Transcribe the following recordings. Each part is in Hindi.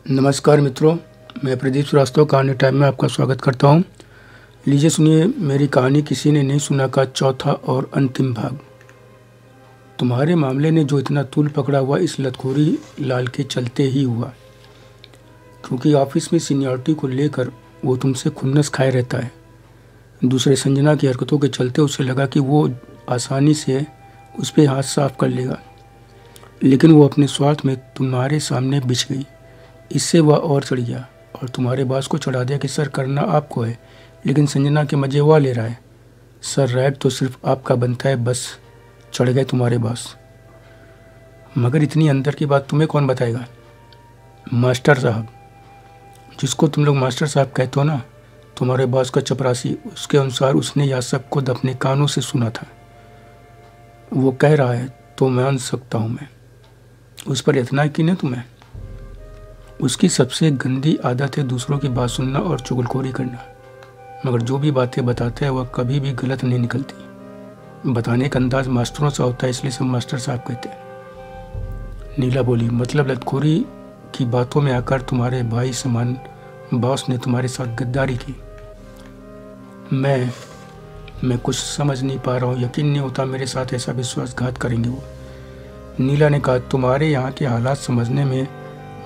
नमस्कार मित्रों, मैं प्रदीप श्रीवास्तव कहानी टाइम में आपका स्वागत करता हूं। लीजिए सुनिए मेरी कहानी किसी ने नहीं सुना का चौथा और अंतिम भाग। तुम्हारे मामले ने जो इतना तूल पकड़ा हुआ इस लतखोरी लाल के चलते ही हुआ, क्योंकि ऑफिस में सीनियरिटी को लेकर वो तुमसे खुन्नस खाए रहता है। दूसरे संजना की हरकतों के चलते उसे लगा कि वो आसानी से उस पर हाथ साफ कर लेगा, लेकिन वो अपने स्वार्थ में तुम्हारे सामने बिछ गई। इससे वह और चढ़ गया और तुम्हारे बॉस को चढ़ा दिया कि सर करना आपको है, लेकिन संजना के मजे वह ले रहा है। सर रैग तो सिर्फ आपका बनता है, बस चढ़ गए तुम्हारे बॉस। मगर इतनी अंदर की बात तुम्हें कौन बताएगा? मास्टर साहब, जिसको तुम लोग मास्टर साहब कहते हो ना, तुम्हारे बॉस का चपरासी, उसके अनुसार उसने यह सब खुद अपने कानों से सुना था। वो कह रहा है तो मान सकता हूँ मैं, उस पर इतना यकीन है तुम्हें? उसकी सबसे गंदी आदत है दूसरों की बात सुनना और चुगलखोरी करना, मगर जो भी बातें बताते हैं वह कभी भी गलत नहीं निकलती। बताने का अंदाज मास्टरों सा होता है, इसलिए सब मास्टर साहब कहते हैं। नीला बोली, मतलब लतखोरी की बातों में आकर तुम्हारे भाई समान बॉस ने तुम्हारे साथ गद्दारी की? मैं कुछ समझ नहीं पा रहा हूँ, यकीन नहीं होता मेरे साथ ऐसा विश्वासघात करेंगे वो। नीला ने कहा, तुम्हारे यहाँ के हालात समझने में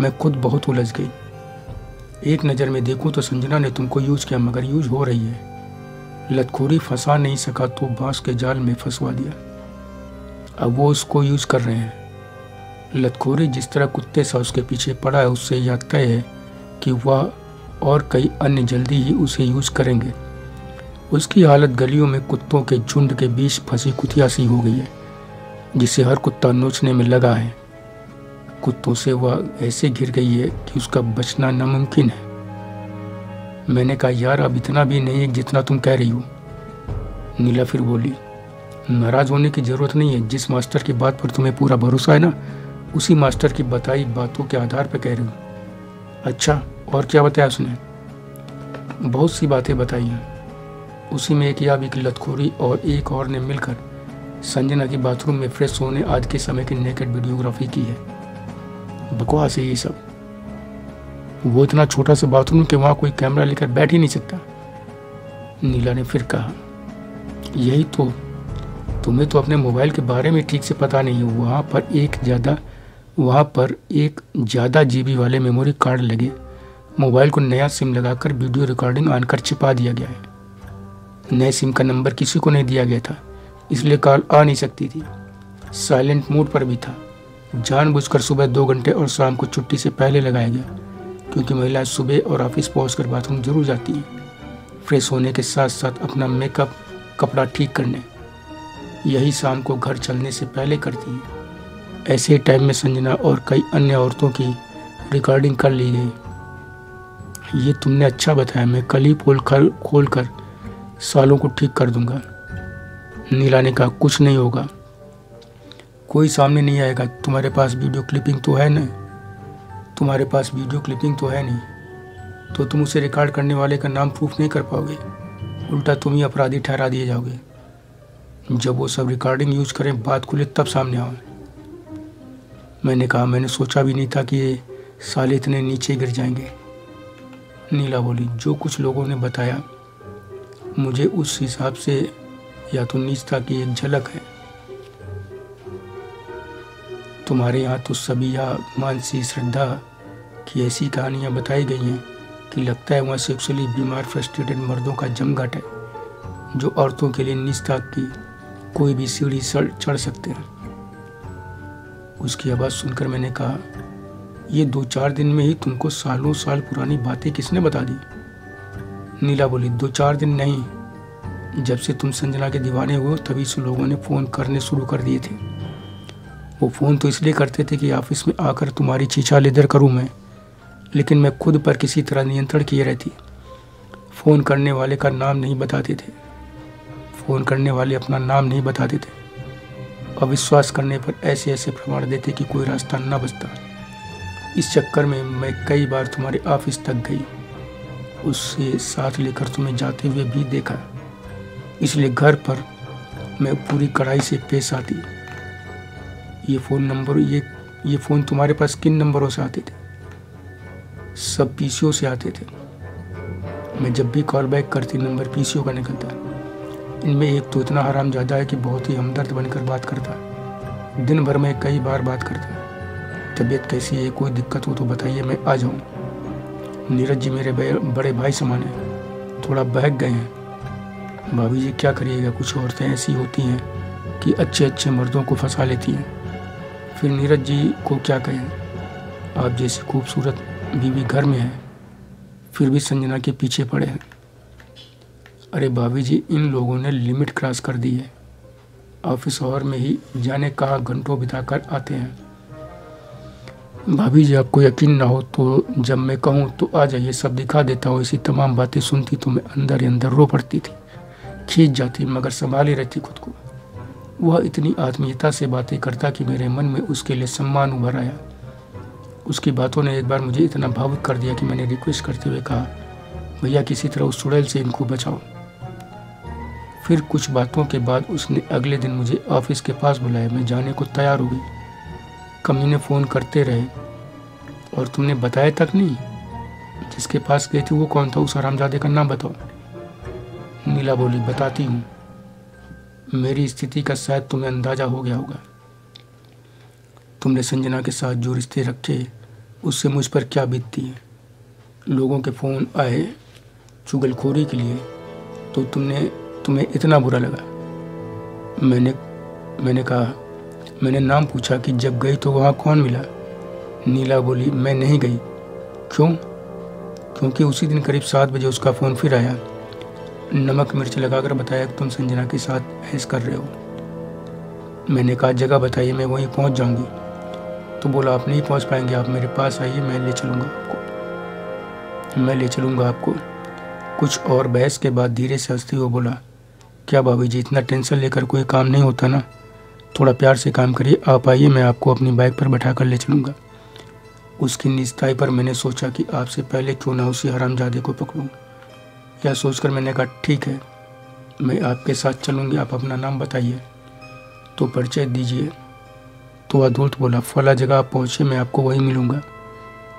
मैं खुद बहुत उलझ गई। एक नज़र में देखूं तो संजना ने तुमको यूज किया, मगर यूज हो रही है। लतखोरी फंसा नहीं सका तो बांस के जाल में फंसवा दिया। अब वो उसको यूज कर रहे हैं। लतखोरी जिस तरह कुत्ते सा उसके पीछे पड़ा है, उससे यह तय है कि वह और कई अन्य जल्दी ही उसे यूज करेंगे। उसकी हालत गलियों में कुत्तों के झुंड के बीच फंसी कुतिया सी हो गई है, जिसे हर कुत्ता नोचने में लगा है। कुत्तों से वह ऐसे घिर गई है कि उसका बचना नामुमकिन है। मैंने कहा, यार अब इतना भी नहीं है जितना तुम कह रही हो। नीला फिर बोली, नाराज होने की जरूरत नहीं है। जिस मास्टर की बात पर तुम्हें पूरा भरोसा है ना, उसी मास्टर की बताई बातों के आधार पर कह रही हूँ। अच्छा, और क्या बताया उसने? बहुत सी बातें बताई हैं। उसी में एक यह भी कि लतखोरी और एक और ने मिलकर संजना की बाथरूम में फ्रेश होने आज के समय की नेकेड वीडियोग्राफी की है। बकवास है ये सब। वो इतना छोटा सा बाथरूम कि वहाँ कोई कैमरा लेकर बैठ ही नहीं सकता। नीला ने फिर कहा, यही तो, तुम्हें तो अपने मोबाइल के बारे में ठीक से पता नहीं है। वहाँ पर एक ज़्यादा जीबी वाले मेमोरी कार्ड लगे। मोबाइल को नया सिम लगाकर वीडियो रिकॉर्डिंग ऑन कर छिपा दिया गया है। नए सिम का नंबर किसी को नहीं दिया गया था, इसलिए कॉल आ नहीं सकती थी। साइलेंट मोड पर भी था। जानबूझकर सुबह 2 घंटे और शाम को छुट्टी से पहले लगाया गया, क्योंकि महिलाएं सुबह और ऑफिस पहुंचकर बाथरूम जरूर जाती हैं, फ्रेश होने के साथ साथ अपना मेकअप, कपड़ा ठीक करने। यही शाम को घर चलने से पहले करती हैं। ऐसे टाइम में संजना और कई अन्य औरतों की रिकॉर्डिंग कर ली गई। ये तुमने अच्छा बताया, मैं कल ही पोल खोल कर सालों को ठीक कर दूंगा। नीला ने कहा, कुछ नहीं होगा, कोई सामने नहीं आएगा। तुम्हारे पास वीडियो क्लिपिंग तो है नहीं? तुम्हारे पास वीडियो क्लिपिंग तो है नहीं, तो तुम उसे रिकॉर्ड करने वाले का नाम प्रूफ नहीं कर पाओगे। उल्टा तुम ही अपराधी ठहरा दिए जाओगे। जब वो सब रिकॉर्डिंग यूज करें, बात खुले तब सामने आओ। मैंने कहा, मैंने सोचा भी नहीं था कि ये साले इतने नीचे गिर जाएंगे। नीला बोली, जो कुछ लोगों ने बताया मुझे उस हिसाब से या तो नीचता की एक झलक है। तुम्हारे यहाँ तो सभी या मानसी श्रद्धा की ऐसी कहानियाँ बताई गई हैं कि लगता है वहाँ सेक्सुअली बीमार फ्रस्ट्रेटेड मर्दों का जमघट है, जो औरतों के लिए निस्ता की कोई भी सीढ़ी चढ़ सकते हैं। उसकी आवाज़ सुनकर मैंने कहा, ये 2-4 दिन में ही तुमको सालों साल पुरानी बातें किसने बता दी? नीला बोली, 2-4 दिन नहीं, जब से तुम संजना के दीवाने हुए तभी से लोगों ने फ़ोन करने शुरू कर दिए थे। वो फ़ोन तो इसलिए करते थे कि ऑफिस में आकर तुम्हारी छीछा लेदर करूं मैं, लेकिन मैं खुद पर किसी तरह नियंत्रण किए रहती। फ़ोन करने वाले का नाम नहीं बताते थे। फ़ोन करने वाले अपना नाम नहीं बताते थे और विश्वास करने पर ऐसे ऐसे प्रमाण देते कि कोई रास्ता न बचता। इस चक्कर में मैं कई बार तुम्हारे ऑफिस तक गई, उससे साथ लेकर तुम्हें जाते हुए भी देखा। इसलिए घर पर मैं पूरी कड़ाई से पेश आती। ये फ़ोन तुम्हारे पास किन नंबरों से आते थे? सब पीसीओ से आते थे। मैं जब भी कॉल बैक करती नंबर पीसीओ का निकलता। इनमें एक तो इतना हरामजादा है कि बहुत ही हमदर्द बनकर बात करता है। दिन भर में कई बार बात करता है। तबीयत कैसी है, कोई दिक्कत हो तो बताइए, मैं आ जाऊँ। नीरज जी मेरे बड़े भाई समान हैं, थोड़ा बहक गए हैं। भाभी जी क्या करिएगा, कुछ औरतें ऐसी होती हैं कि अच्छे अच्छे मर्दों को फंसा लेती हैं। फिर नीरज जी को क्या कहें, आप जैसी खूबसूरत बीवी घर में है, फिर भी संजना के पीछे पड़े हैं। अरे भाभी जी, इन लोगों ने लिमिट क्रॉस कर दी है। ऑफिस आवर में ही जाने कहाँ घंटों बिताकर आते हैं। भाभी जी आपको यकीन ना हो तो जब मैं कहूँ तो आ जाइए, सब दिखा देता हूँ। ऐसी तमाम बातें सुनती तो मैं अंदर ही अंदर रो पड़ती थी, खींच जाती, मगर संभाले रहती खुद को। वह इतनी आत्मीयता से बातें करता कि मेरे मन में उसके लिए सम्मान उभर आया। उसकी बातों ने एक बार मुझे इतना भावुक कर दिया कि मैंने रिक्वेस्ट करते हुए कहा, भैया किसी तरह उस चुड़ैल से इनको बचाओ। फिर कुछ बातों के बाद उसने अगले दिन मुझे ऑफिस के पास बुलाया। मैं जाने को तैयार हो गई। कमीने फ़ोन करते रहे और तुमने बताया तक नहीं। जिसके पास गई थी वो कौन था, उस हरामजादे का नाम बताओ। नीला बोली, बताती हूँ। मेरी स्थिति का शायद तुम्हें अंदाजा हो गया होगा। तुमने संजना के साथ जो रिश्ते रखे उससे मुझ पर क्या बीतती है। लोगों के फ़ोन आए चुगलखोरी के लिए तो तुम्हें इतना बुरा लगा। मैंने कहा, मैंने नाम पूछा कि जब गई तो वहाँ कौन मिला। नीला बोली, मैं नहीं गई। क्यों? क्योंकि उसी दिन करीब 7 बजे उसका फ़ोन फिर आया। नमक मिर्च लगाकर बताया कि तुम संजना के साथ ऐश कर रहे हो। मैंने कहा, जगह बताइए, मैं वहीं पहुँच जाऊँगी। तो बोला, आप नहीं पहुँच पाएंगे, आप मेरे पास आइए, मैं ले चलूँगा आपको। कुछ और बहस के बाद धीरे से हंसते हुए बोला, क्या भाभी जी, इतना टेंशन लेकर कोई काम नहीं होता ना, थोड़ा प्यार से काम करिए। आप आइए, मैं आपको अपनी बाइक पर बैठा कर ले चलूँगा। उसकी निस्ताई पर मैंने सोचा कि आपसे पहले क्यों ना उसी हरामजादे को पकड़ूँ। यह सोचकर मैंने कहा, ठीक है, मैं आपके साथ चलूँगी, आप अपना नाम बताइए तो परिचय दीजिए। तो वह धूर्त बोला, फला जगह आप पहुँचे, मैं आपको वहीं मिलूँगा।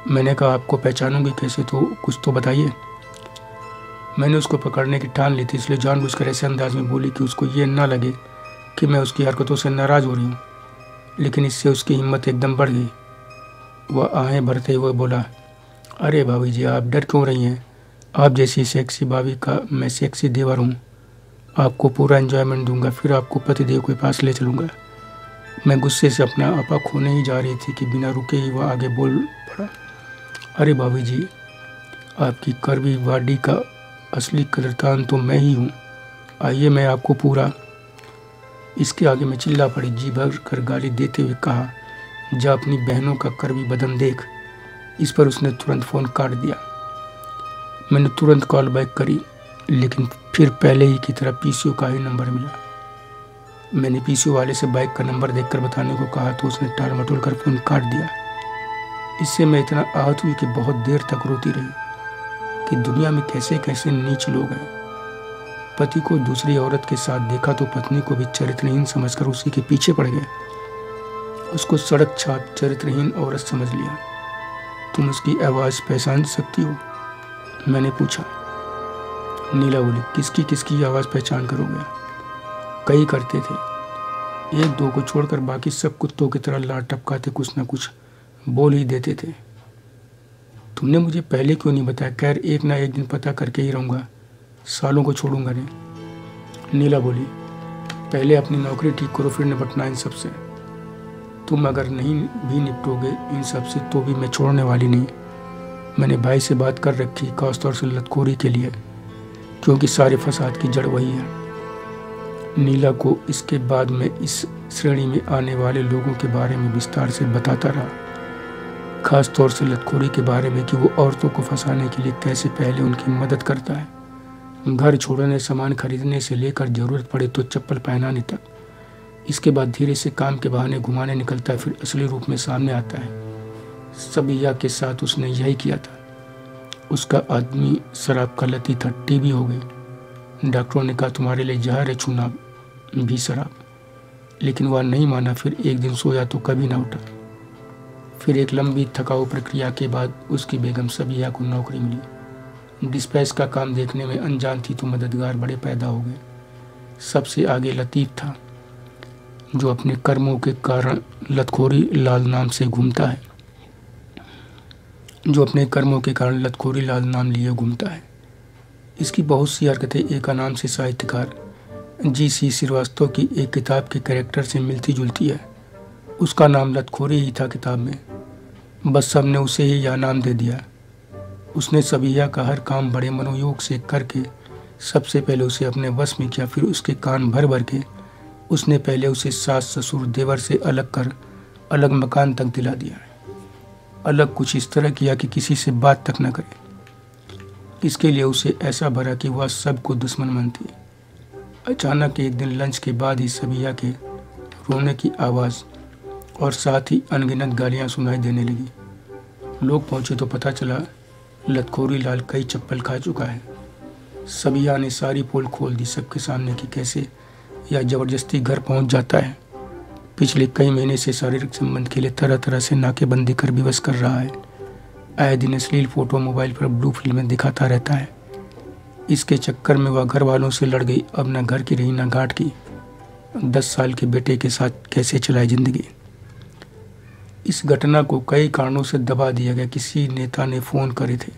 मैंने कहा, आपको पहचानूंगी कैसे, तो कुछ तो बताइए। मैंने उसको पकड़ने की ठान ली थी, इसलिए जानबूझकर ऐसे अंदाज में बोली कि उसको ये ना लगे कि मैं उसकी हरकतों से नाराज़ हो रही हूँ। लेकिन इससे उसकी हिम्मत एकदम बढ़ गई। वह आहें भरते हुए बोला, अरे भाभी जी, आप डर क्यों रही हैं? आप जैसी सेक्सी भाभी का मैं सेक्सी देवर हूँ। आपको पूरा एंजॉयमेंट दूंगा, फिर आपको पतिदेव के पास ले चलूँगा। मैं गुस्से से अपना आपा खोने ही जा रही थी कि बिना रुके ही वह आगे बोल पड़ा, अरे भाभी जी, आपकी करवी वाडी का असली कदरदान तो मैं ही हूँ। आइए, मैं आपको पूरा। इसके आगे मैं चिल्ला पड़ी, जी भर कर गाली देते हुए कहा, जा अपनी बहनों का करवी बदन देख। इस पर उसने तुरंत फ़ोन काट दिया। मैंने तुरंत कॉल बैक करी, लेकिन फिर पहले ही की तरह पीसीओ का ही नंबर मिला। मैंने पीसीओ वाले से बाइक का नंबर देखकर बताने को कहा तो उसने टाल मटोल कर फ़ोन काट दिया। इससे मैं इतना आहत हुई कि बहुत देर तक रोती रही कि दुनिया में कैसे कैसे नीच लोग हैं। पति को दूसरी औरत के साथ देखा तो पत्नी को भी चरित्रहीन समझकर उसी के पीछे पड़ गए। उसको सड़क छाप चरित्रहीन औरत समझ लिया। तुम उसकी आवाज़ पहचान सकती हो? मैंने पूछा। नीला बोली, किसकी आवाज़ पहचान करोगे? कई करते थे, 1-2 को छोड़कर बाकी सब कुत्तों की तरह लार टपकाते कुछ न कुछ बोल ही देते थे। तुमने मुझे पहले क्यों नहीं बताया? खैर, एक ना एक दिन पता करके ही रहूँगा, सालों को छोड़ूंगा नहीं। नीला बोली, पहले अपनी नौकरी ठीक करो, फिर निपटना इन सब से। तुम अगर नहीं भी निपटोगे इन सब से तो भी मैं छोड़ने वाली नहीं। मैंने भाई से बात कर रखी, खासतौर से लतखोरी के लिए, क्योंकि सारे फसाद की जड़ वही है। नीला को इसके बाद में इस श्रेणी में आने वाले लोगों के बारे में विस्तार से बताता रहा, खास तौर से लतखोरी के बारे में कि वो औरतों को फंसाने के लिए कैसे पहले उनकी मदद करता है, घर छोड़ने, सामान खरीदने से लेकर ज़रूरत पड़े तो चप्पल पहनाने तक। इसके बाद धीरे से काम के बहाने घुमाने निकलता है, फिर असली रूप में सामने आता है। सबिया के साथ उसने यही किया था। उसका आदमी शराब का लती था, टीबी हो गई। डॉक्टरों ने कहा तुम्हारे लिए जहर है छूना भी शराब, लेकिन वह नहीं माना। फिर एक दिन सोया तो कभी ना उठा। फिर एक लंबी थकाऊ प्रक्रिया के बाद उसकी बेगम सबिया को नौकरी मिली। डिस्पैच का काम देखने में अनजान थी तो मददगार बड़े पैदा हो गए। सबसे आगे लतीफ़ था, जो अपने कर्मों के कारण लतखोरी लाल नाम से घूमता है, इसकी बहुत सी हरकतें एक नाम से साहित्यकार G.C. श्रीवास्तव की एक किताब के कैरेक्टर से मिलती जुलती है। उसका नाम लतखोरी ही था किताब में, बस सब ने उसे ही यह नाम दे दिया। उसने सबिया का हर काम बड़े मनोयोग से करके सबसे पहले उसे अपने वश में किया। फिर उसके कान भर भर के उसने पहले उसे सास ससुर देवर से अलग कर अलग मकान तक दिला दिया। अलग कुछ इस तरह किया कि किसी से बात तक न करे। इसके लिए उसे ऐसा भरा कि वह सबको दुश्मन मानती। अचानक एक दिन लंच के बाद ही सबिया के रोने की आवाज़ और साथ ही अनगिनत गालियाँ सुनाई देने लगी। लोग पहुँचे तो पता चला लतखोरी लाल कई चप्पल खा चुका है। सबिया ने सारी पोल खोल दी सबके सामने कि कैसे यह ज़बरदस्ती घर पहुँच जाता है। पिछले कई महीने से शारीरिक संबंध के लिए तरह तरह से नाकेबंदी कर विवश कर रहा है। आए दिन अश्लील फोटो मोबाइल पर ब्लू फिल्में दिखाता रहता है। इसके चक्कर में वह घर वालों से लड़ गई। अब न घर की रही न घाट की। 10 साल के बेटे के साथ कैसे चलाए जिंदगी। इस घटना को कई कारणों से दबा दिया गया। किसी नेता ने फ़ोन करे थे।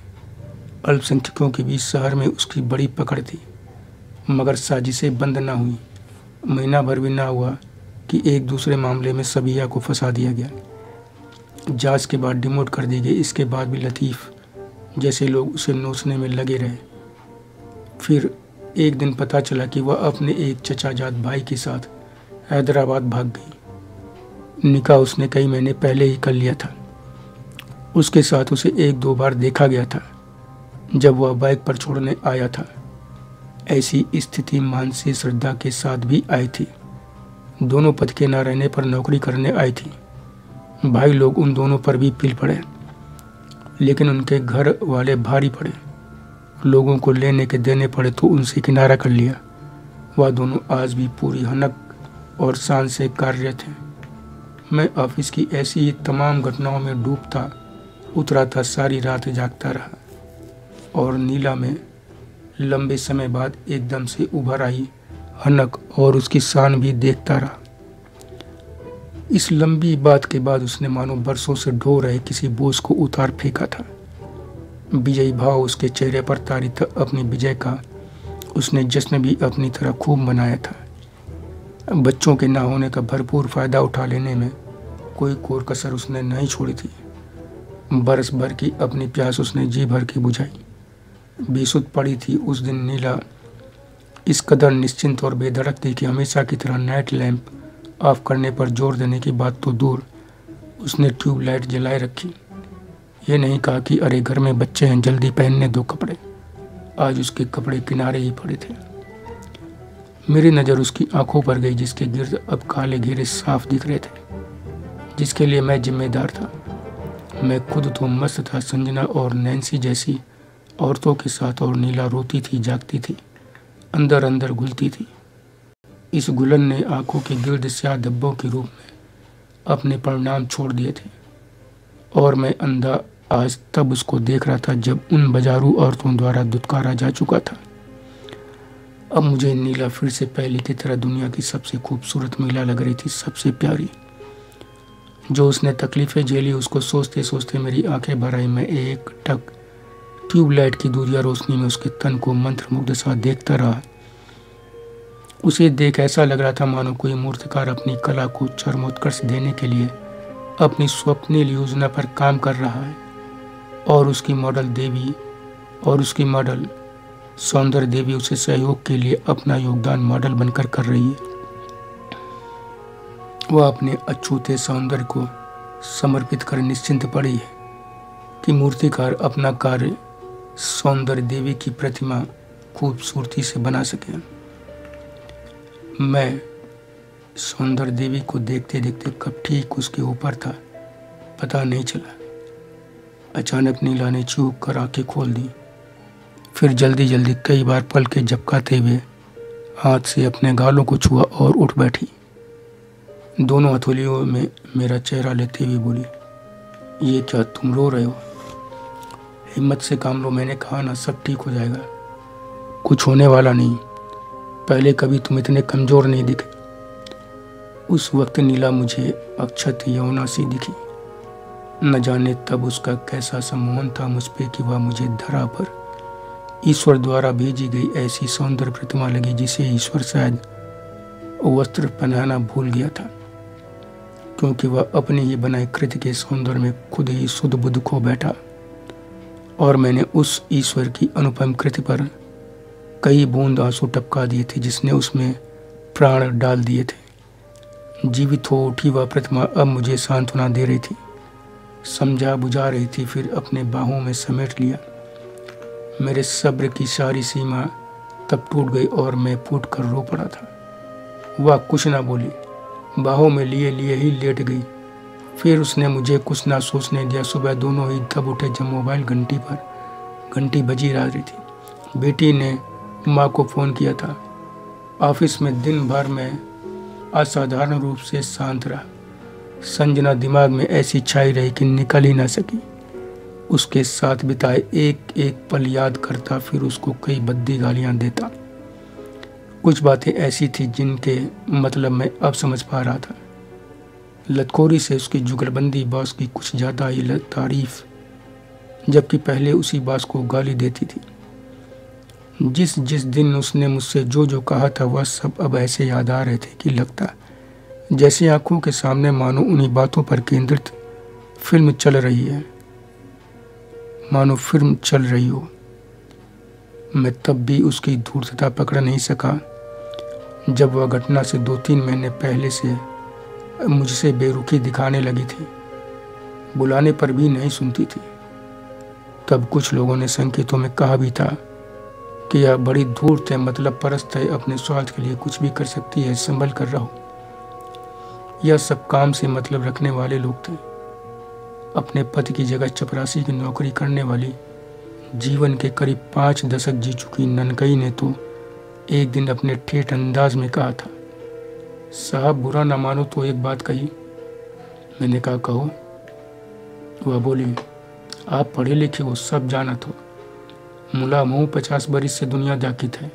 अल्पसंख्यकों के बीच शहर में उसकी बड़ी पकड़ थी, मगर साजिशें बंद न हुई। महीना भर भी ना हुआ कि एक दूसरे मामले में सबिया को फंसा दिया गया। जांच के बाद डिमोट कर दी गई। इसके बाद भी लतीफ़ जैसे लोग उसे नोचने में लगे रहे। फिर एक दिन पता चला कि वह अपने एक चचाजाद भाई के साथ हैदराबाद भाग गई। निकाह उसने कई महीने पहले ही कर लिया था। उसके साथ उसे 1-2 बार देखा गया था जब वह बाइक पर छोड़ने आया था। ऐसी स्थिति मानसी श्रद्धा के साथ भी आई थी। दोनों पद के न रहने पर नौकरी करने आई थी। भाई लोग उन दोनों पर भी पिल पड़े, लेकिन उनके घर वाले भारी पड़े। लोगों को लेने के देने पड़े तो उनसे किनारा कर लिया। वह दोनों आज भी पूरी हनक और शान से कार्यरत हैं। मैं ऑफिस की ऐसी ही तमाम घटनाओं में डूबता उतरा था। सारी रात जागता रहा और नीला में लंबे समय बाद एकदम से उभर आई हनक और उसकी शान भी देखता रहा। इस लंबी बात के बाद उसने मानो बरसों से ढो रहे किसी बोझ को उतार फेंका था। विजयी भाव उसके चेहरे पर तारी था। अपनी विजय का उसने जश्न भी अपनी तरह खूब मनाया था। बच्चों के ना होने का भरपूर फायदा उठा लेने में कोई कोर कसर उसने नहीं छोड़ी थी। बरस भर की अपनी प्यास उसने जी भर के बुझाई। बेसुध पड़ी थी उस दिन नीला इस कदर निश्चिंत और बेधड़क थी कि हमेशा की तरह नाइट लैंप ऑफ करने पर जोर देने की बात तो दूर, उसने ट्यूबलाइट जलाए रखी। ये नहीं कहा कि अरे घर में बच्चे हैं जल्दी पहनने दो कपड़े। आज उसके कपड़े किनारे ही पड़े थे। मेरी नज़र उसकी आंखों पर गई जिसके गिर्द अब काले घेरे साफ दिख रहे थे, जिसके लिए मैं जिम्मेदार था। मैं खुद तो मस्त था संजना और नैन्सी जैसी औरतों के साथ, और नीला रोती थी, जागती थी, अंदर अंदर घुलती थी। इस गुलन ने आंखों के गिर्द स्याह धब्बों के रूप में अपने परिणाम छोड़ दिए थे, और मैं अंधा आज तब उसको देख रहा था जब उन बाजारू औरतों द्वारा दुत्कारा जा चुका था। अब मुझे नीला फिर से पहले की तरह दुनिया की सबसे खूबसूरत महिला लग रही थी, सबसे प्यारी। जो उसने तकलीफें झेली उसको सोचते सोचते मेरी आंखें भर आई। मैं एक टक ट्यूबलाइट की दूरिया रोशनी में उसके तन को मंत्रमुग्ध सा देखता रहा। उसे देख ऐसा लग रहा था मानो कोई मूर्तिकार अपनी कला को चरमोत्कर्ष देने के लिए अपनी स्वप्निल योजना पर काम कर रहा है, और उसकी मॉडल सौंदर्य देवी उसे सहयोग के लिए अपना योगदान मॉडल बनकर कर रही है। वह अपने अछूते सौंदर्य को समर्पित कर निश्चिंत पड़ी है कि मूर्तिकार अपना कार्य सौंदर्य देवी की प्रतिमा खूबसूरती से बना सके। मैं सौंदर्य देवी को देखते देखते कब ठीक उसके ऊपर था पता नहीं चला। अचानक नीला ने चूक कर आंखें खोल दी, फिर जल्दी जल्दी कई बार पलकें झपकाते हुए हाथ से अपने गालों को छुआ और उठ बैठी। दोनों हथेलियों में मेरा चेहरा लेते हुए बोली, ये क्या तुम रो रहे हो? हिम्मत से काम लो। मैंने कहा ना, सब ठीक हो जाएगा, कुछ होने वाला नहीं। पहले कभी तुम इतने कमज़ोर नहीं दिखे। उस वक्त नीला मुझे अक्षत यौना सी दिखी। न जाने तब उसका कैसा सम्मोहन था मुझ पे कि वह मुझे धरा पर ईश्वर द्वारा भेजी गई ऐसी सौंदर्य प्रतिमा लगी जिसे ईश्वर शायद वस्त्र पहनाना भूल गया था, क्योंकि वह अपने ही बनाए कृति के सौंदर्य में खुद ही सुध बुध खो बैठा। और मैंने उस ईश्वर की अनुपम कृति पर कई बूंद आंसू टपका दिए थे जिसने उसमें प्राण डाल दिए थे। जीवित हो उठी वह प्रतिमा अब मुझे सांत्वना दे रही थी, समझा बुझा रही थी, फिर अपने बाहों में समेट लिया। मेरे सब्र की सारी सीमा तब टूट गई और मैं फूट कर रो पड़ा था। वह कुछ ना बोली, बाहों में लिए लिए ही लेट गई। फिर उसने मुझे कुछ ना सोचने दिया। सुबह दोनों ही तब उठे जब मोबाइल घंटी बजी रह रही थी। बेटी ने माँ को फ़ोन किया था। ऑफिस में दिन भर मैं असाधारण रूप से शांत रहा। संजना दिमाग में ऐसी छाई रही कि निकल ही ना सकी। उसके साथ बिताए एक एक पल याद करता, फिर उसको कई भद्दी गालियां देता। कुछ बातें ऐसी थी जिनके मतलब मैं अब समझ पा रहा था। लतखोरी से उसकी जुगलबंदी बॉस की कुछ ज़्यादा ही तारीफ, जबकि पहले उसी बॉस को गाली देती थी। जिस जिस दिन उसने मुझसे जो जो कहा था वह सब अब ऐसे याद आ रहे थे कि लगता जैसे आंखों के सामने मानो उन्हीं बातों पर केंद्रित फिल्म चल रही है, मानो फिल्म चल रही हो। मैं तब भी उसकी धूर्तता पकड़ नहीं सका। जब वह घटना से 2-3 महीने पहले से मुझसे बेरुखी दिखाने लगी थी, बुलाने पर भी नहीं सुनती थी। तब कुछ लोगों ने संकेतों में कहा भी था कि यह बड़ी धूर्त है, मतलब परस्त है, अपने स्वार्थ के लिए कुछ भी कर सकती है, संभल कर रहो। यह सब काम से मतलब रखने वाले लोग थे। अपने पति की जगह चपरासी की नौकरी करने वाली, जीवन के करीब 5 दशक जी चुकी ननकई ने तो एक दिन अपने ठेठ अंदाज में कहा था, साहब बुरा ना मानो तो एक बात कही। मैंने कहा कहो। वह बोली, आप पढ़े लिखे हो, सब जानत हो, मुला मुँह 50 बरिस से दुनिया दाकित है।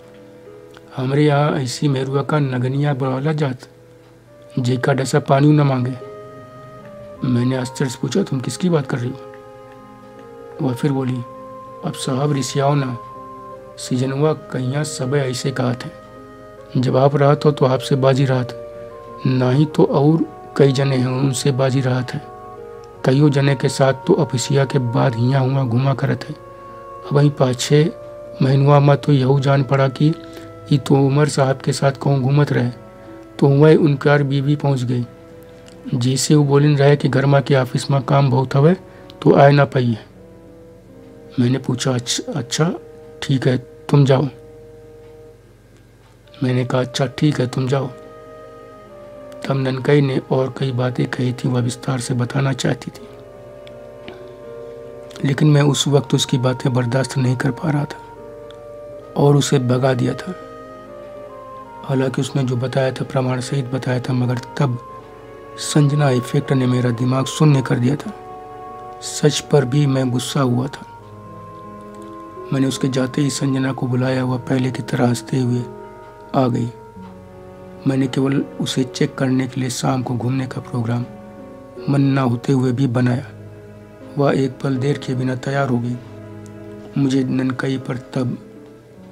हमरे यहाँ ऐसी मेरुआ का नगनिया बड़ौला जात, जेका डसा पानी न मांगे। मैंने आश्चर्य से पूछा, तुम किसकी बात कर रही हो? वह फिर बोली, अब साहब रिसियाओ ना, सीजनवा कहिया सब ऐसे कहा थे। जब आप राहत हो तो आपसे बाजी राहत, ना ही तो और कई जने हैं उनसे बाजी राहत है। कईयों जने के साथ तो अफिसिया के बाद हिया हुआ घुमा करत है। अब वहीं 5-6 महीनुआ में तो यहू जान पड़ा कि ये तो उमर साहब के साथ कहूँ घूमत रहे, तो वह उनकार बीवी पहुँच गई। जैसे वो बोलिन रहे कि घरमा के ऑफिस में काम बहुत हवे तो आए ना पाई है। मैंने पूछा, अच्छा ठीक है तुम जाओ। मैंने कहा अच्छा ठीक है तुम जाओ। तब ननकई ने और कई बातें कही थी, वह विस्तार से बताना चाहती थी, लेकिन मैं उस वक्त उसकी बातें बर्दाश्त नहीं कर पा रहा था और उसे भगा दिया था। हालांकि उसने जो बताया था प्रमाण सहित बताया था, मगर तब संजना इफेक्ट ने मेरा दिमाग शून्य कर दिया था। सच पर भी मैं गुस्सा हुआ था। मैंने उसके जाते ही संजना को बुलाया। वह पहले की तरह हंसते हुए आ गई। मैंने केवल उसे चेक करने के लिए शाम को घूमने का प्रोग्राम मन ना होते हुए भी बनाया। वह एक पल देर के बिना तैयार हो गई। मुझे ननकई पर तब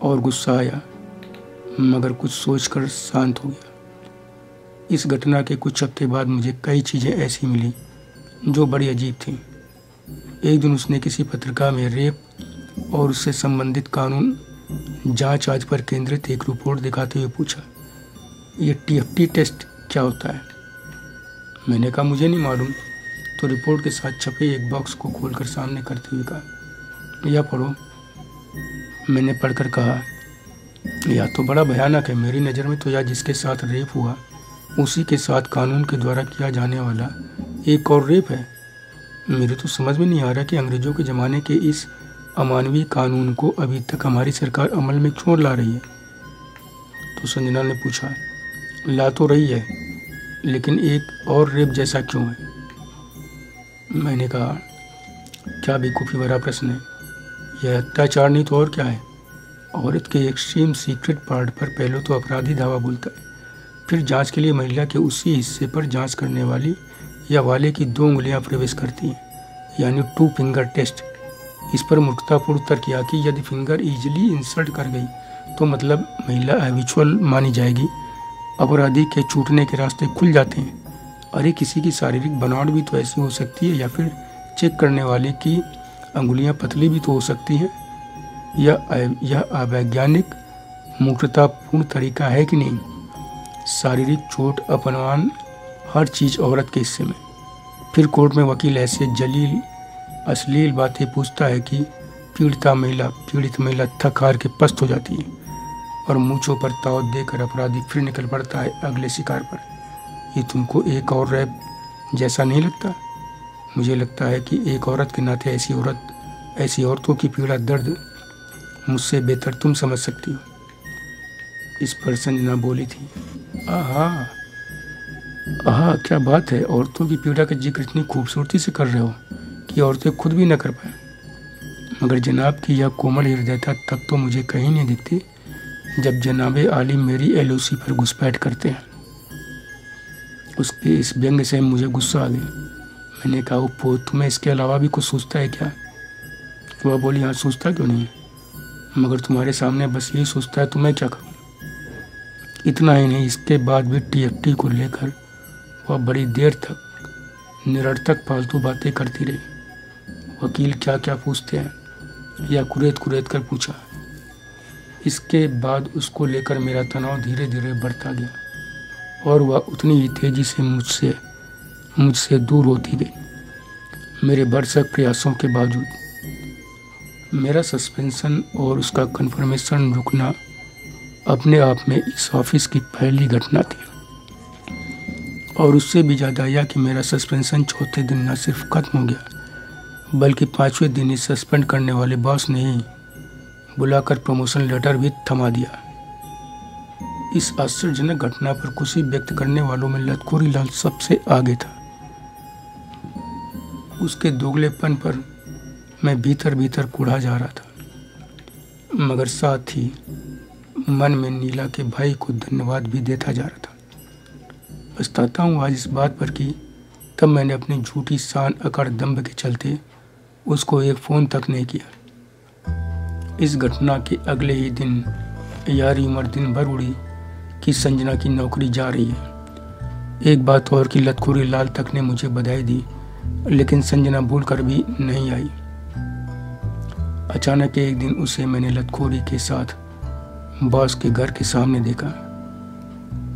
और गुस्सा आया, मगर कुछ सोचकर शांत हो गया। इस घटना के कुछ हफ्ते बाद मुझे कई चीज़ें ऐसी मिली जो बड़ी अजीब थीं। एक दिन उसने किसी पत्रिका में रेप और उससे संबंधित कानून जांच आज पर केंद्रित एक रिपोर्ट दिखाते हुए पूछा, ये TFT टेस्ट क्या होता है? मैंने कहा मुझे नहीं मालूम। तो रिपोर्ट के साथ छपे एक बॉक्स को खोलकर सामने करते हुए कहा, यह पढ़ो। मैंने पढ़कर कहा, यह तो बड़ा भयानक है। मेरी नज़र में तो यह जिसके साथ रेप हुआ उसी के साथ कानून के द्वारा किया जाने वाला एक और रेप है। मेरे तो समझ में नहीं आ रहा कि अंग्रेज़ों के ज़माने के इस अमानवीय कानून को अभी तक हमारी सरकार अमल में क्यों ला रही है। तो संजना ने पूछा, ला तो रही है, लेकिन एक और रेप जैसा क्यों है? मैंने कहा, क्या बेवकूफ़ी भरा प्रश्न है, यह अत्याचार नहीं तो और क्या है। औरत के एक्सट्रीम सीक्रेट पार्ट पर पहले तो अपराधी धावा बोलता है, फिर जांच के लिए महिला के उसी हिस्से पर जांच करने वाली या वाले की 2 उंगलियां प्रवेश करती हैं, यानी 2 फिंगर टेस्ट। इस पर मूर्खतापूर्ण उत्तर किया कि यदि फिंगर इजीली इंसर्ट कर गई तो मतलब महिला हैबिचुअल मानी जाएगी, अपराधी के छूटने के रास्ते खुल जाते हैं। अरे किसी की शारीरिक बनावट भी तो ऐसी हो सकती है, या फिर चेक करने वाले की अंगुलियां पतली भी तो हो सकती हैं। यह अवैज्ञानिक मूर्खतापूर्ण तरीका है कि नहीं। शारीरिक चोट, अपमान, हर चीज़ औरत के हिस्से में। फिर कोर्ट में वकील ऐसे जलील अश्लील बातें पूछता है कि पीड़ित महिला थक हार के पस्त हो जाती है और मूंछों पर ताव देकर अपराधी फिर निकल पड़ता है अगले शिकार पर। ये तुमको एक और रैप जैसा नहीं लगता? मुझे लगता है कि एक औरत के नाते ऐसी औरतों की पीड़ा दर्द मुझसे बेहतर तुम समझ सकती हो। इस पर संजना बोली थी, आहा क्या बात है, औरतों की पीड़ा का जिक्र इतनी खूबसूरती से कर रहे हो कि औरतें खुद भी न कर पाए। मगर जनाब की यह कोमल हृदयता तब तो मुझे कहीं नहीं दिखती जब जनाबे आलिम मेरी एलओसी पर घुसपैठ करते हैं। उसके इस व्यंग से मुझे गुस्सा आ गया। मैंने कहा, ओप्पो, तुम्हें इसके अलावा भी कुछ सोचता है क्या? वह बोली, हाँ सोचता क्यों नहीं, मगर तुम्हारे सामने बस यही सोचता है तो मैं क्या करूँ। इतना ही नहीं, इसके बाद भी टीएफटी को लेकर वह बड़ी देर तक निरर्थक फालतू बातें करती रही। वकील क्या क्या पूछते हैं या कुरेद कर पूछा। इसके बाद उसको लेकर मेरा तनाव धीरे धीरे बढ़ता गया और वह उतनी ही तेजी से मुझसे दूर होती गई। मेरे भरसक प्रयासों के बावजूद मेरा सस्पेंशन और उसका कन्फर्मेशन रुकना अपने आप में इस ऑफिस की पहली घटना थी। और उससे भी ज़्यादा यह कि मेरा सस्पेंशन चौथे दिन न सिर्फ खत्म हो गया बल्कि 5वें दिन ही सस्पेंड करने वाले बॉस ने ही बुलाकर प्रमोशन लेटर भी थमा दिया। इस आश्चर्यजनक घटना पर खुशी व्यक्त करने वालों में लतखोरी लाल सबसे आगे था। उसके दोगलेपन पर मैं भीतर भीतर कुढ़ा जा रहा था, मगर साथ ही मन में नीला के भाई को धन्यवाद भी देता जा रहा था। पछताता हूँ आज इस बात पर कि तब मैंने अपनी झूठी शान अकड़ दम्भ के चलते उसको एक फ़ोन तक नहीं किया। इस घटना के अगले ही दिन यारी उम्र दिन भर उड़ी कि संजना की नौकरी जा रही है। एक बात और कि लतखोरी लाल तक ने मुझे बधाई दी, लेकिन संजना भूल कर भी नहीं आई। अचानक एक दिन उसे मैंने लतखोरी के साथ बॉस के घर के सामने देखा।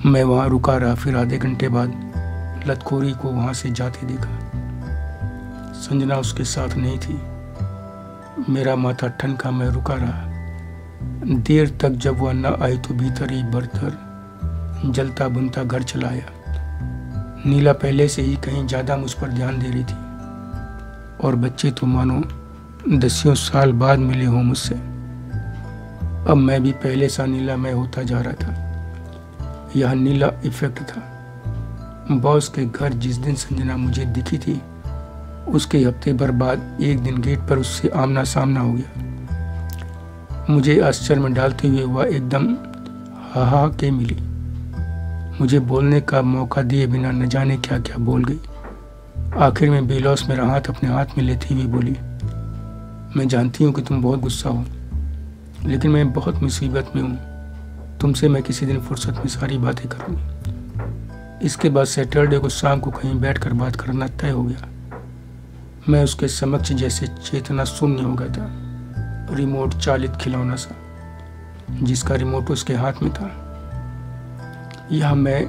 मैं वहाँ रुका रहा, फिर आधे घंटे बाद लतखोरी को वहाँ से जाते देखा। संजना उसके साथ नहीं थी। मेरा माथा ठनका, मैं रुका रहा। देर तक जब वह न आई तो भीतर ही भरकर जलता बुनता घर चला आया। नीला पहले से ही कहीं ज़्यादा मुझ पर ध्यान दे रही थी और बच्चे तो मानो 10 साल बाद मिले हों मुझसे। अब मैं भी पहले सा नीलामय होता जा रहा था। यह नीला इफेक्ट था। बॉस के घर जिस दिन संजना मुझे दिखी थी उसके हफ्ते भर बाद एक दिन गेट पर उससे आमना सामना हो गया। मुझे आश्चर्य में डालते हुए वह एकदम हा के मिली। मुझे बोलने का मौका दिए बिना न जाने क्या क्या बोल गई। आखिर में बेलौस मेरा हाथ अपने हाथ में लेती हुई बोली, मैं जानती हूँ कि तुम बहुत गुस्सा हो, लेकिन मैं बहुत मुसीबत में हूँ। तुमसे मैं किसी दिन फुर्सत में सारी बातें करूँगी। इसके बाद सैटरडे को शाम को कहीं बैठकर बात करना तय हो गया। मैं उसके समक्ष जैसे चेतना शून्य हो गया था, रिमोट चालित खिलौना सा जिसका रिमोट उसके हाथ में था। यह मैं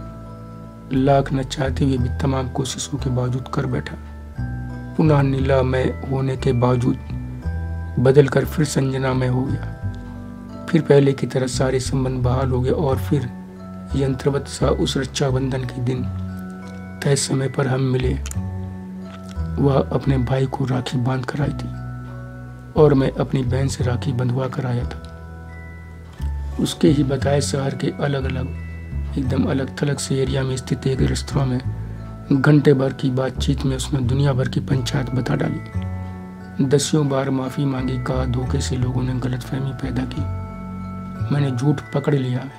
लाख न चाहते हुए भी तमाम कोशिशों के बावजूद कर बैठा। पुनः नीला में होने के बावजूद बदलकर फिर संजना में हो गया। फिर पहले की तरह सारे संबंध बहाल हो गए और फिर यंत्रवत सा उस रक्षाबंधन के दिन तय समय पर हम मिले। वह अपने भाई को राखी बांध कर आई थी और मैं अपनी बहन से राखी बंधवा कर आया था। उसके ही बताए शहर के एकदम अलग थलग से एरिया में स्थित एक रेस्तरां में घंटे भर की बातचीत में उसने दुनिया भर की पंचायत बता डाली। दसियों बार माफ़ी मांगी, कहा धोखे से लोगों ने गलतफहमी पैदा की। मैंने झूठ पकड़ लिया है,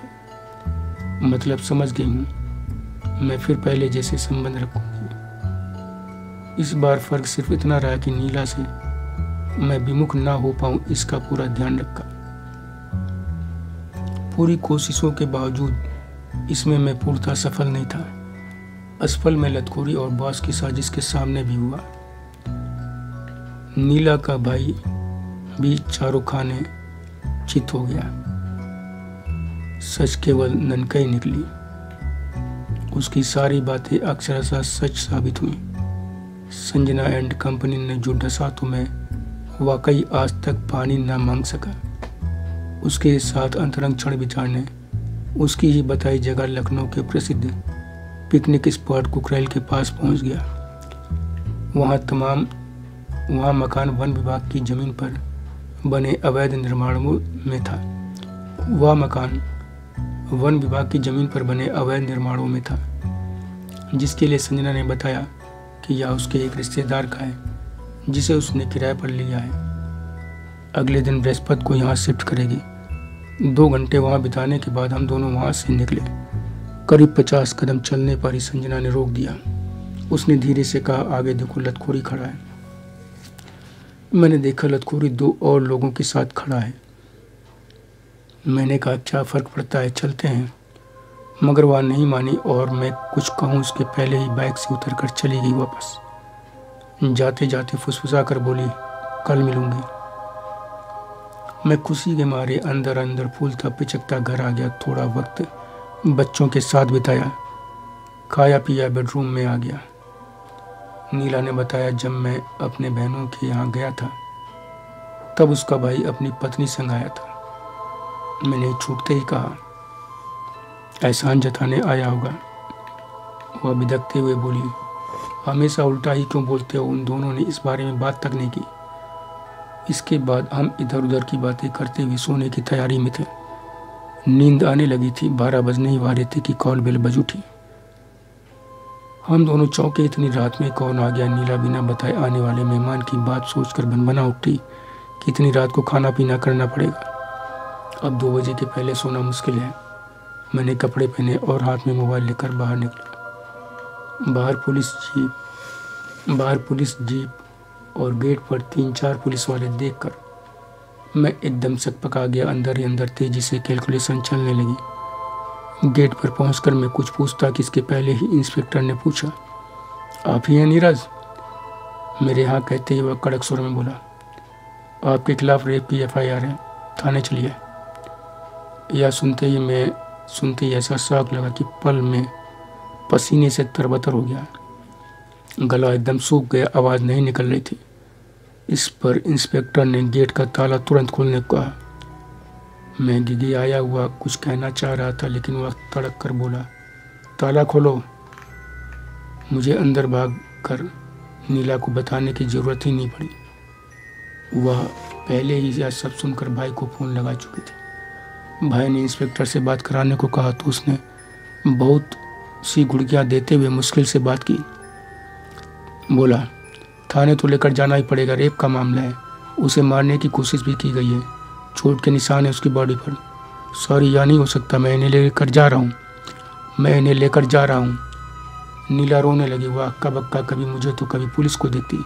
मतलब समझ गई हूँ। मैं फिर पहले जैसे संबंध रखूंगी। इस बार फर्क सिर्फ इतना रहा कि नीला से मैं विमुख ना हो पाऊं, इसका पूरा ध्यान रखा। पूरी कोशिशों के बावजूद इसमें मैं पूर्णतः सफल नहीं था। असफल में लतखोरी और बॉस की साजिश के सामने भी हुआ। नीला का भाई भी चारों खाने चित हो गया। सच केवल ननकई निकली। उसकी सारी बातें अक्षरशः सच साबित हुई। संजना एंड कंपनी ने जो डसा तो मैं वाकई आज तक पानी न मांग सका। उसके साथ अंतरंग क्षण बिताने उसकी ही बताई जगह लखनऊ के प्रसिद्ध पिकनिक स्पॉट कुकरेल के पास पहुंच गया। वहाँ मकान वन विभाग की जमीन पर बने अवैध निर्माणों में था। वह मकान वन विभाग की जमीन पर बने अवैध निर्माणों में था, जिसके लिए संजना ने बताया कि यह उसके एक रिश्तेदार का है, जिसे उसने किराए पर लिया है। अगले दिन बृहस्पति को यहाँ शिफ्ट करेगी। 2 घंटे वहाँ बिताने के बाद हम दोनों वहाँ से निकले। करीब 50 कदम चलने पर ही संजना ने रोक दिया। उसने धीरे से कहा, आगे देखो, लतखोरी खड़ा है। मैंने देखा लतखोरी 2 और लोगों के साथ खड़ा है। मैंने कहा, क्या फर्क पड़ता है, चलते हैं। मगर वह नहीं मानी और मैं कुछ कहूँ उसके पहले ही बाइक से उतरकर चली गई वापस। जाते जाते फुसफुसा कर बोली, कल मिलूंगी। मैं खुशी के मारे अंदर अंदर फूलता पिचकता घर आ गया। थोड़ा वक्त बच्चों के साथ बिताया, खाया पिया, बेडरूम में आ गया। नीला ने बताया, जब मैं अपने बहनों के यहाँ गया था तब उसका भाई अपनी पत्नी संग आया था। मैंने छूटते ही कहा, एहसान जताने आया होगा। वह बिदकते हुए बोली, हमेशा उल्टा ही क्यों बोलते हो। उन दोनों ने इस बारे में बात तक नहीं की। इसके बाद हम इधर उधर की बातें करते हुए सोने की तैयारी में थे। नींद आने लगी थी। 12 बजने ही वाले थे कि कॉल बेल बज उठी। हम दोनों चौंके, इतनी रात में कौन आ गया। नीला बिना बताए आने वाले मेहमान की बात सोचकर बनबना उठी कि इतनी रात को खाना पीना करना पड़ेगा। अब 2 बजे के पहले सोना मुश्किल है। मैंने कपड़े पहने और हाथ में मोबाइल लेकर बाहर निकला। बाहर पुलिस जीप और गेट पर 3-4 पुलिस वाले देखकर मैं एकदम सकपका गया। अंदर ही अंदर तेजी से कैलकुलेशन चलने लगी। गेट पर पहुंचकर मैं कुछ पूछता कि इसके पहले ही इंस्पेक्टर ने पूछा, आप ही हैं नीरज? मेरे यहाँ कहते ही वह कड़क स्वर में बोला, आपके खिलाफ रेप की FIR है, थाने चलिए। यह सुनते ही ऐसा शौक लगा कि पल में पसीने से तरबतर हो गया। गला एकदम सूख गया, आवाज़ नहीं निकल रही थी। इस पर इंस्पेक्टर ने गेट का ताला तुरंत खोलने को कहा। मैं गिड़गिड़ाया हुआ कुछ कहना चाह रहा था, लेकिन वह तड़क कर बोला, ताला खोलो। मुझे अंदर भाग कर नीला को बताने की ज़रूरत ही नहीं पड़ी। वह पहले ही यह सब सुनकर भाई को फ़ोन लगा चुकी थी। भाई ने इंस्पेक्टर से बात कराने को कहा तो उसने बहुत सी घुड़कियाँ देते हुए मुश्किल से बात की। बोला, थाने तो लेकर जाना ही पड़ेगा, रेप का मामला है। उसे मारने की कोशिश भी की गई है, चोट के निशान है उसकी बॉडी पर। सॉरी, यह नहीं हो सकता, मैं इन्हें लेकर जा रहा हूँ। नीला रोने लगी। वह अक्का बक्का कभी मुझे तो कभी पुलिस को देखती।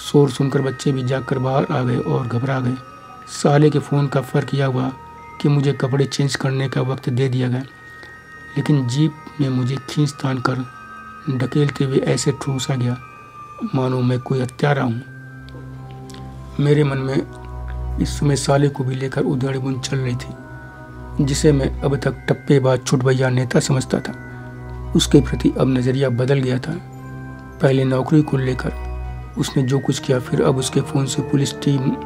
शोर सुनकर बच्चे भी जागकर बाहर आ गए और घबरा गए। साले के फ़ोन का फ़र्क यह हुआ कि मुझे कपड़े चेंज करने का वक्त दे दिया गया, लेकिन जीप में मुझे खींच तान कर ढकेलते हुए ऐसे ठूसा गया मानो मैं कोई हत्यारा हूँ। मेरे मन में इस समय साले को भी लेकर उधेड़-बुन चल रही थी, जिसे मैं अब तक टप्पेबाज छुटभैया नेता समझता था। उसके प्रति अब नज़रिया बदल गया था। पहले नौकरी को लेकर उसने जो कुछ किया, फिर अब उसके फ़ोन से पुलिस टीम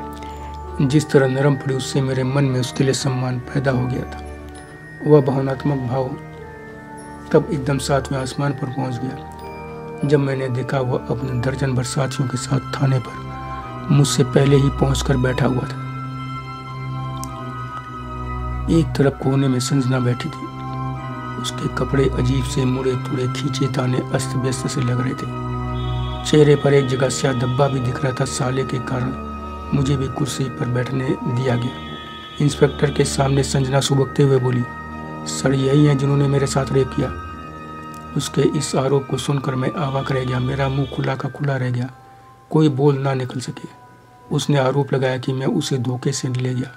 जिस तरह नरम पड़ी, उससे मेरे मन में उसके लिए सम्मान पैदा हो गया था। वह भावनात्मक भाव तब एकदम 7वें आसमान पर पहुंच गया जब मैंने देखा वह अपने दर्जन भर साथियों के साथ थाने पर मुझसे पहले ही पहुंचकर बैठा हुआ था। एक तरफ कोने में संजना बैठी थी। उसके कपड़े अजीब से मुड़े तुड़े खींचे ताने अस्त व्यस्त से लग रहे थे। चेहरे पर एक जगह स्याह धब्बा भी दिख रहा था। साले के कारण मुझे भी कुर्सी पर बैठने दिया गया। इंस्पेक्टर के सामने संजना सुबकते हुए बोली, सर यही हैं जिन्होंने मेरे साथ रेप किया। उसके इस आरोप को सुनकर मैं अवाक रह गया। मेरा मुंह खुला का खुला रह गया, कोई बोल ना निकल सके। उसने आरोप लगाया कि मैं उसे धोखे से ले गया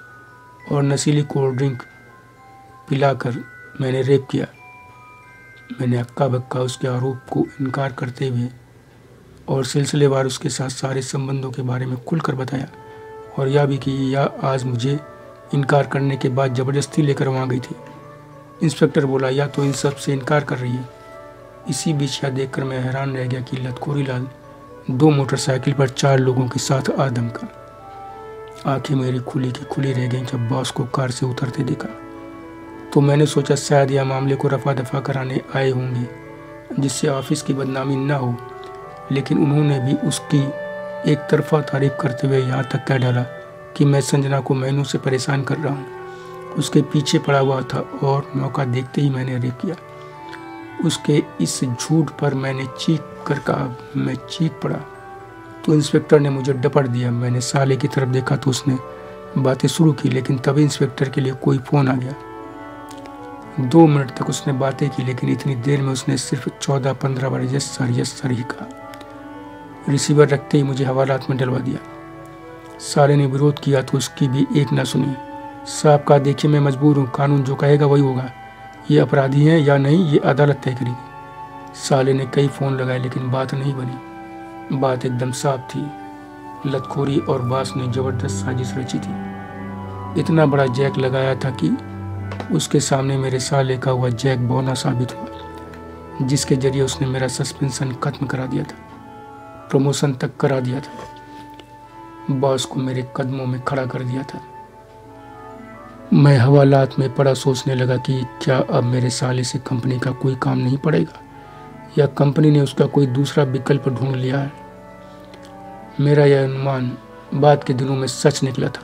और नशीली कोल्ड ड्रिंक पिलाकर मैंने रेप किया। मैंने हक्का बक्का उसके आरोप को इनकार करते हुए और सिलसिलेवार उसके साथ सारे संबंधों के बारे में खुलकर बताया और यह भी कि यह आज मुझे इनकार करने के बाद ज़बरदस्ती लेकर वहाँ गई थी। इंस्पेक्टर बोला, या तो इन सब से इनकार कर रही है। इसी बीच यह देखकर मैं हैरान रह गया कि लतखोरी लाल 2 मोटरसाइकिल पर 4 लोगों के साथ आ धमका। आंखें मेरी खुली की खुली रह गईं जब बॉस को कार से उतरते देखा तो मैंने सोचा शायद यह मामले को रफा दफा कराने आए होंगे जिससे ऑफिस की बदनामी न हो, लेकिन उन्होंने भी उसकी एक तरफा तारीफ करते हुए यहाँ तक कह डाला कि मैं संजना को महीनों से परेशान कर रहा हूँ, उसके पीछे पड़ा हुआ था और मौका देखते ही मैंने रेप किया। उसके इस झूठ पर मैंने चीख कर कहा, मैं चीख पड़ा तो इंस्पेक्टर ने मुझे डपट दिया। मैंने साले की तरफ देखा तो उसने बातें शुरू की, लेकिन तभी इंस्पेक्टर के लिए कोई फ़ोन आ गया। 2 मिनट तक उसने बातें की, लेकिन इतनी देर में उसने सिर्फ 14-15 बार यस सर ही कहा। रिसीवर रखते ही मुझे हवालात में डलवा दिया। साले ने विरोध किया तो उसकी भी एक न सुनी। साहब कहा, देखिए मैं मजबूर हूँ, कानून जो कहेगा वही होगा, ये अपराधी हैं या नहीं ये अदालत तय करेगी। साले ने कई फ़ोन लगाए लेकिन बात नहीं बनी। बात एकदम साफ थी, लतखोरी और बास ने ज़बरदस्त साजिश रची थी। इतना बड़ा जैक लगाया था कि उसके सामने मेरे साले का हुआ जैक बौना साबित हुआ, जिसके जरिए उसने मेरा सस्पेंशन खत्म करा दिया था, प्रमोशन तक करा दिया था, बॉस को मेरे कदमों में खड़ा कर दिया था। मैं हवालात में पड़ा सोचने लगा कि क्या अब मेरे साले से कंपनी का कोई काम नहीं पड़ेगा या कंपनी ने उसका कोई दूसरा विकल्प ढूंढ लिया है। मेरा यह अनुमान बाद के दिनों में सच निकला था।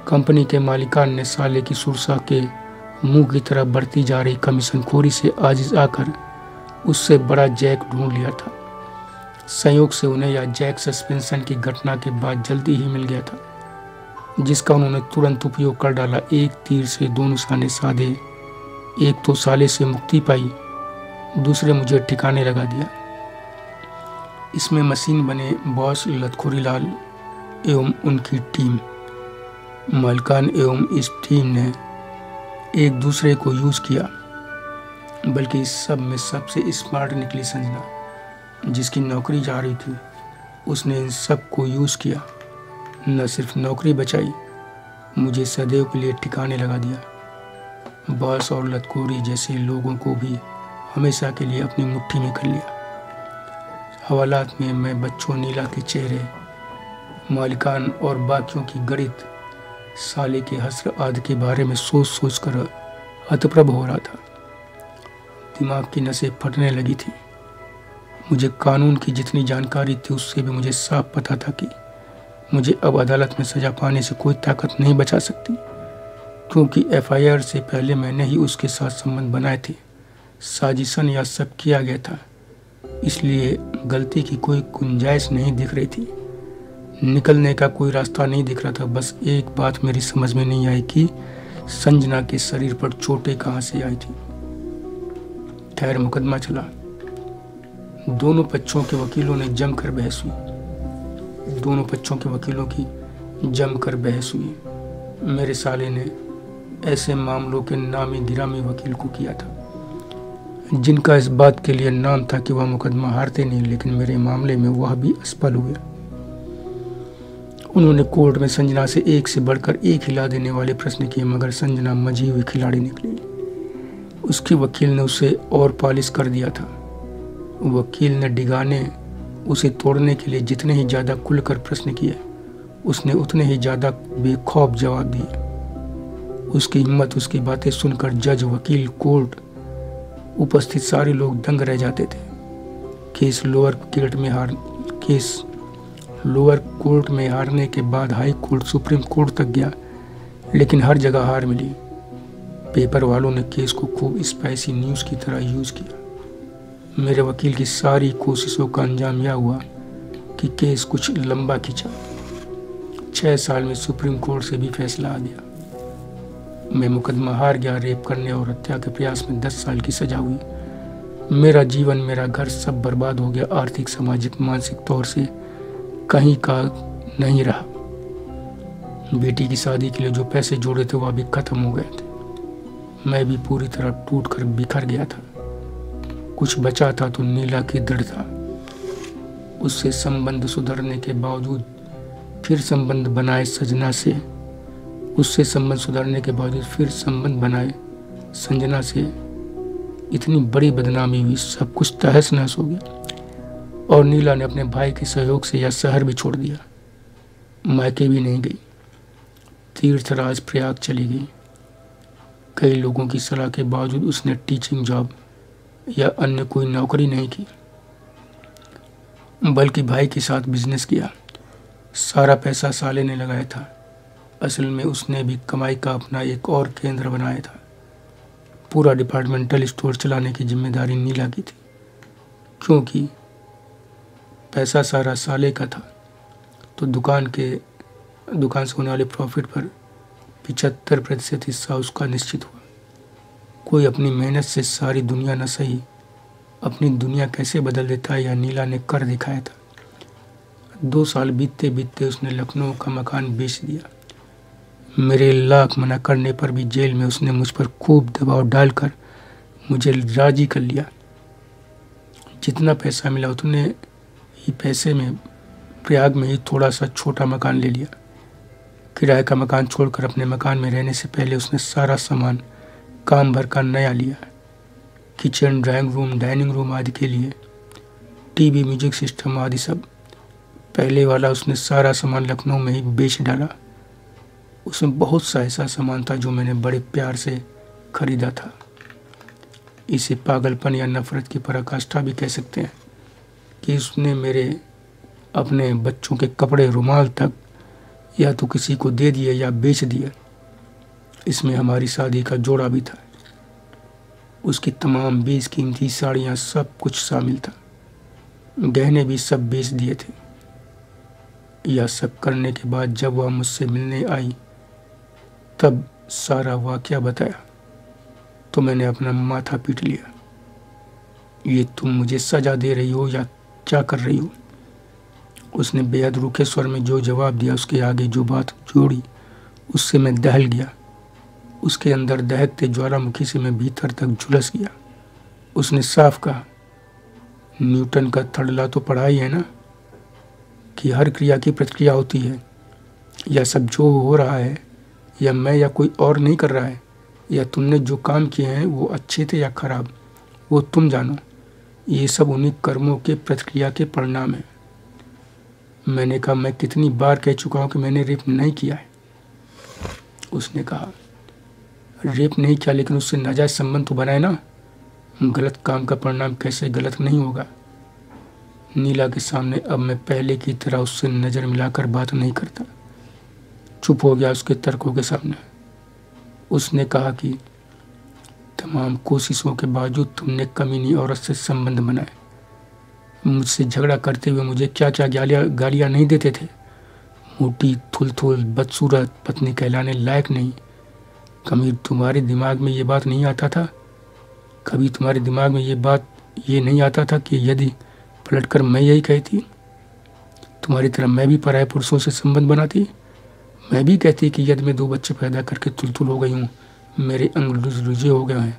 कंपनी के मालिकान ने साले की सुरसा के मुंह की तरफ बढ़ती जा रही कमीशनखोरी से आजिज आकर उससे बड़ा जैक ढूंढ लिया था। संयोग से उन्हें यह जैक सस्पेंशन की घटना के बाद जल्दी ही मिल गया था, जिसका उन्होंने तुरंत उपयोग कर डाला। एक तीर से 2 निशाने साधे, एक तो साले से मुक्ति पाई, दूसरे मुझे ठिकाने लगा दिया। इसमें मशीन बने बॉस लतखोरी लाल एवं उनकी टीम, मालिकान एवं इस टीम ने एक दूसरे को यूज़ किया, बल्कि इस सब में सबसे स्मार्ट निकली संजना, जिसकी नौकरी जा रही थी। उसने इन सब को यूज़ किया, न सिर्फ नौकरी बचाई, मुझे सदैव के लिए ठिकाने लगा दिया। बॉस और लतखोरी जैसे लोगों को भी हमेशा के लिए अपनी मुट्ठी में कर लिया। हवालात में मैं बच्चों नीला के चेहरे, मालिकान और बाकियों की गणित, साले के हस्र आदि के बारे में सोच सोच कर हतप्रभ हो रहा था। दिमाग की नसें फटने लगी थी। मुझे कानून की जितनी जानकारी थी उससे भी मुझे साफ पता था कि मुझे अब अदालत में सजा पाने से कोई ताकत नहीं बचा सकती, क्योंकि एफआईआर से पहले मैंने ही उसके साथ संबंध बनाए थे। साजिशन या सब किया गया था, इसलिए गलती की कोई गुंजाइश नहीं दिख रही थी। निकलने का कोई रास्ता नहीं दिख रहा था। बस एक बात मेरी समझ में नहीं आई कि संजना के शरीर पर चोटें कहाँ से आई थी। खैर, मुकदमा चला। दोनों पक्षों के वकीलों ने जमकर बहस हुई। दोनों पक्षों के वकीलों की जमकर बहस हुई। मेरे साले ने ऐसे मामलों के नामी गिरामी वकील को किया था, जिनका इस बात के लिए नाम था कि वह मुकदमा हारते नहीं, लेकिन मेरे मामले में वह भी असफल हुए। उन्होंने कोर्ट में संजना से एक से बढ़कर एक हिला देने वाले प्रश्न किए, मगर संजना मजी हुई खिलाड़ी निकली। उसके वकील ने उसे और पॉलिश कर दिया था। वकील ने डिगाने उसे तोड़ने के लिए जितने ही ज़्यादा खुलकर प्रश्न किए, उसने उतने ही ज़्यादा बेखौफ जवाब दिए। उसकी हिम्मत, उसकी बातें सुनकर जज, वकील, कोर्ट उपस्थित सारे लोग दंग रह जाते थे। केस लोअर कोर्ट में हारने के बाद हाई कोर्ट, सुप्रीम कोर्ट तक गया, लेकिन हर जगह हार मिली। पेपर वालों ने केस को खूब स्पाइसी न्यूज़ की तरह यूज़ किया। मेरे वकील की सारी कोशिशों का अंजाम यह हुआ कि केस कुछ लंबा खिंचा। 6 साल में सुप्रीम कोर्ट से भी फैसला आ गया। मैं मुकदमा हार गया। रेप करने और हत्या के प्रयास में 10 साल की सजा हुई। मेरा जीवन, मेरा घर सब बर्बाद हो गया। आर्थिक, सामाजिक, मानसिक तौर से कहीं का नहीं रहा। बेटी की शादी के लिए जो पैसे जोड़े थे वो अभी खत्म हो गए थे। मैं भी पूरी तरह टूट कर बिखर गया था। कुछ बचा था तो नीला की दृढ़ता। उससे संबंध सुधरने के बावजूद फिर संबंध बनाए सजना से। उससे संबंध सुधरने के बावजूद फिर संबंध बनाए संजना से। इतनी बड़ी बदनामी हुई, सब कुछ तहस नहस हो गया। और नीला ने अपने भाई के सहयोग से यह शहर भी छोड़ दिया। मायके भी नहीं गई। तीर्थराज प्रयाग चली गई। कई लोगों की सलाह के बावजूद उसने टीचिंग जॉब या अन्य कोई नौकरी नहीं की, बल्कि भाई के साथ बिजनेस किया। सारा पैसा साले ने लगाया था। असल में उसने भी कमाई का अपना एक और केंद्र बनाया था। पूरा डिपार्टमेंटल स्टोर चलाने की जिम्मेदारी नीला की थी। क्योंकि पैसा सारा साले का था तो दुकान से होने वाले प्रॉफिट पर 75% हिस्सा उसका निश्चित हुआ। कोई अपनी मेहनत से सारी दुनिया न सही, अपनी दुनिया कैसे बदल देता है, यह नीला ने कर दिखाया था। 2 साल बीतते बीतते उसने लखनऊ का मकान बेच दिया। मेरे लाख मना करने पर भी जेल में उसने मुझ पर खूब दबाव डालकर मुझे राजी कर लिया। जितना पैसा मिला उतने ही पैसे में प्रयाग में ही थोड़ा सा छोटा मकान ले लिया। किराए का मकान छोड़कर अपने मकान में रहने से पहले उसने सारा सामान काम भर का नया लिया। Kitchen, drawing room, dining room आदि के लिए टीवी, म्यूजिक सिस्टम आदि सब। पहले वाला उसने सारा सामान लखनऊ में ही बेच डाला। उसमें बहुत सा ऐसा सामान था जो मैंने बड़े प्यार से खरीदा था। इसे पागलपन या नफरत की पराकाष्ठा भी कह सकते हैं कि उसने मेरे अपने बच्चों के कपड़े, रुमाल तक या तो किसी को दे दिए या बेच दिए। इसमें हमारी शादी का जोड़ा भी था। उसकी तमाम बेशकीमती साड़ियाँ, सब कुछ शामिल था। गहने भी सब बेच दिए थे। यह सब करने के बाद जब वह मुझसे मिलने आई तब सारा वाकया बताया तो मैंने अपना माथा पीट लिया। ये तुम मुझे सजा दे रही हो या क्या कर रही हो? उसने बेहद रूखे स्वर में जो जवाब दिया, उसके आगे जो बात जोड़ी, उससे मैं दहल गया। उसके अंदर दहकते ज्वालामुखी से मैं भीतर तक झुलस गया। उसने साफ कहा, न्यूटन का थर्ड तो पढ़ा ही है ना, कि हर क्रिया की प्रतिक्रिया होती है। यह सब जो हो रहा है या मैं या कोई और नहीं कर रहा है, या तुमने जो काम किए हैं वो अच्छे थे या खराब, वो तुम जानो। ये सब उन्हीं कर्मों के प्रतिक्रिया के परिणाम है। मैंने कहा, मैं कितनी बार कह चुका हूँ कि मैंने रेप नहीं किया है। उसने कहा, रेप नहीं किया लेकिन उससे नाजायज संबंध तो बनाए ना। गलत काम का परिणाम कैसे गलत नहीं होगा। नीला के सामने अब मैं पहले की तरह उससे नज़र मिलाकर बात नहीं करता। चुप हो गया उसके तर्कों के सामने। उसने कहा कि तमाम कोशिशों के बावजूद तुमने कमीनी औरत से संबंध बनाए। मुझसे झगड़ा करते हुए मुझे क्या क्या गालियाँ नहीं देते थे। मोटी, थुल-थुल, बदसूरत, पत्नी कहलाने लायक नहीं। कभी तुम्हारे दिमाग में ये बात नहीं आता था? कभी तुम्हारे दिमाग में ये नहीं आता था कि यदि पलटकर मैं यही कहती, तुम्हारी तरह मैं भी पराये पुरुषों से संबंध बनाती? मैं भी कहती कि यदि मैं 2 बच्चे पैदा करके तुल-तुल हो गई हूँ, मेरे अंग रुझे हो गए हैं,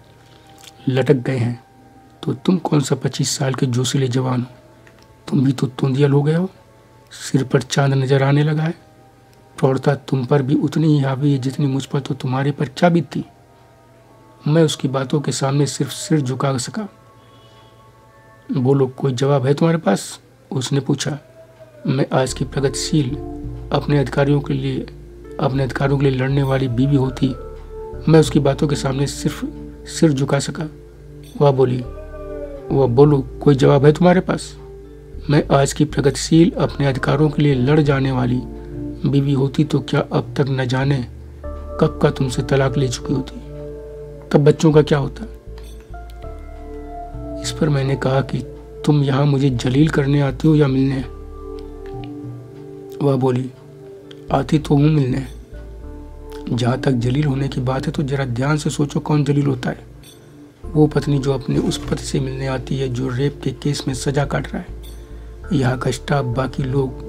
लटक गए हैं, तो तुम कौन सा 25 साल के जोशीले जवान हो? तुम भी तो तुंदियल हो गए हो। सिर पर चांद नजर आने लगा है। प्रौढ़ता तुम पर भी उतनी ही हावी है जितनी मुझ पर, तो तुम्हारे पर क्या बीतती? मैं उसकी बातों के सामने सिर्फ सिर झुका सका। बोलो, कोई जवाब है तुम्हारे पास? उसने पूछा। मैं आज की प्रगतिशील, अपने अधिकारों के लिए लड़ने वाली बीवी होती, मैं उसकी बातों के सामने सिर्फ सिर झुका सका। वह बोलो, कोई जवाब है तुम्हारे पास? मैं आज की प्रगतिशील, अपने अधिकारों के लिए लड़ जाने वाली बीवी होती तो क्या अब तक न जाने कब का तुमसे तलाक ले चुकी होती। तब बच्चों का क्या होता? इस पर मैंने कहा कि तुम यहाँ मुझे जलील करने आती हो या मिलने? वह बोली, आती तो हूँ मिलने। जहाँ तक जलील होने की बात है तो जरा ध्यान से सोचो, कौन जलील होता है? वो पत्नी जो अपने उस पति से मिलने आती है जो रेप के केस में सजा काट रहा है। यहाँ का स्टाफ, बाकी लोग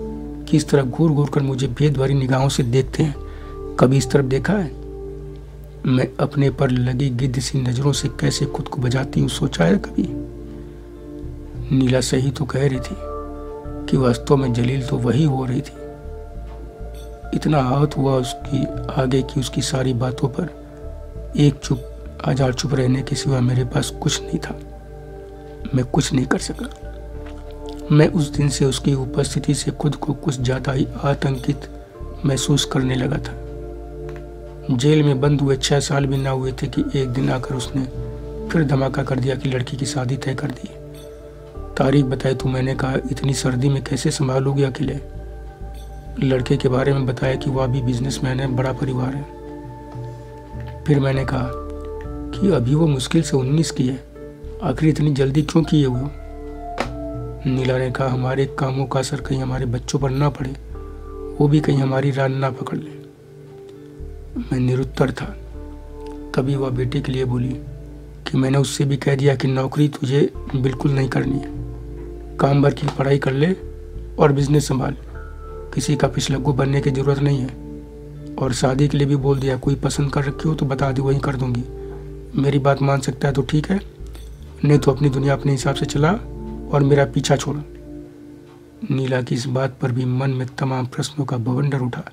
किस तरह घूर घूर कर मुझे भेद भरी निगाहों से देखते हैं, कभी इस तरफ देखा है? मैं अपने पर लगी गिद्ध सी नजरों से कैसे खुद को बचाती हूँ, सोचा है कभी? नीला सही तो कह रही थी कि वास्तव में जलील तो वही हो रही थी। इतना आहत हुआ उसकी आगे कि उसकी सारी बातों पर एक चुप हजार चुप रहने के सिवा मेरे पास कुछ नहीं था। मैं कुछ नहीं कर सका। मैं उस दिन से उसकी उपस्थिति से खुद को कुछ ज्यादा ही आतंकित महसूस करने लगा था। जेल में बंद हुए 6 साल भी ना हुए थे कि एक दिन आकर उसने फिर धमाका कर दिया कि लड़की की शादी तय कर दी। तारीख बताई तो मैंने कहा, इतनी सर्दी में कैसे संभालोगे अकेले? लड़के के बारे में बताया कि वह भी बिजनेसमैन है, बड़ा परिवार है। फिर मैंने कहा कि अभी वो मुश्किल से 19 की है, आखिर इतनी जल्दी क्यों किए हुए? नीला ने कहा, हमारे कामों का असर कहीं हमारे बच्चों पर ना पड़े, वो भी कहीं हमारी राह ना पकड़ ले। मैं निरुत्तर था। तभी वह बेटे के लिए बोली कि मैंने उससे भी कह दिया कि नौकरी तुझे बिल्कुल नहीं करनी है, काम भर की पढ़ाई कर ले और बिजनेस संभाल, किसी का पिछलग्गू बनने की जरूरत नहीं है। और शादी के लिए भी बोल दिया, कोई पसंद कर रखी हो तो बता दे, वही कर दूंगी। मेरी बात मान सकता है तो ठीक है, नहीं तो अपनी दुनिया अपने हिसाब से चला और मेरा पीछा छोड़। नीला की इस बात पर भी मन में तमाम प्रश्नों का बवंडर उठा,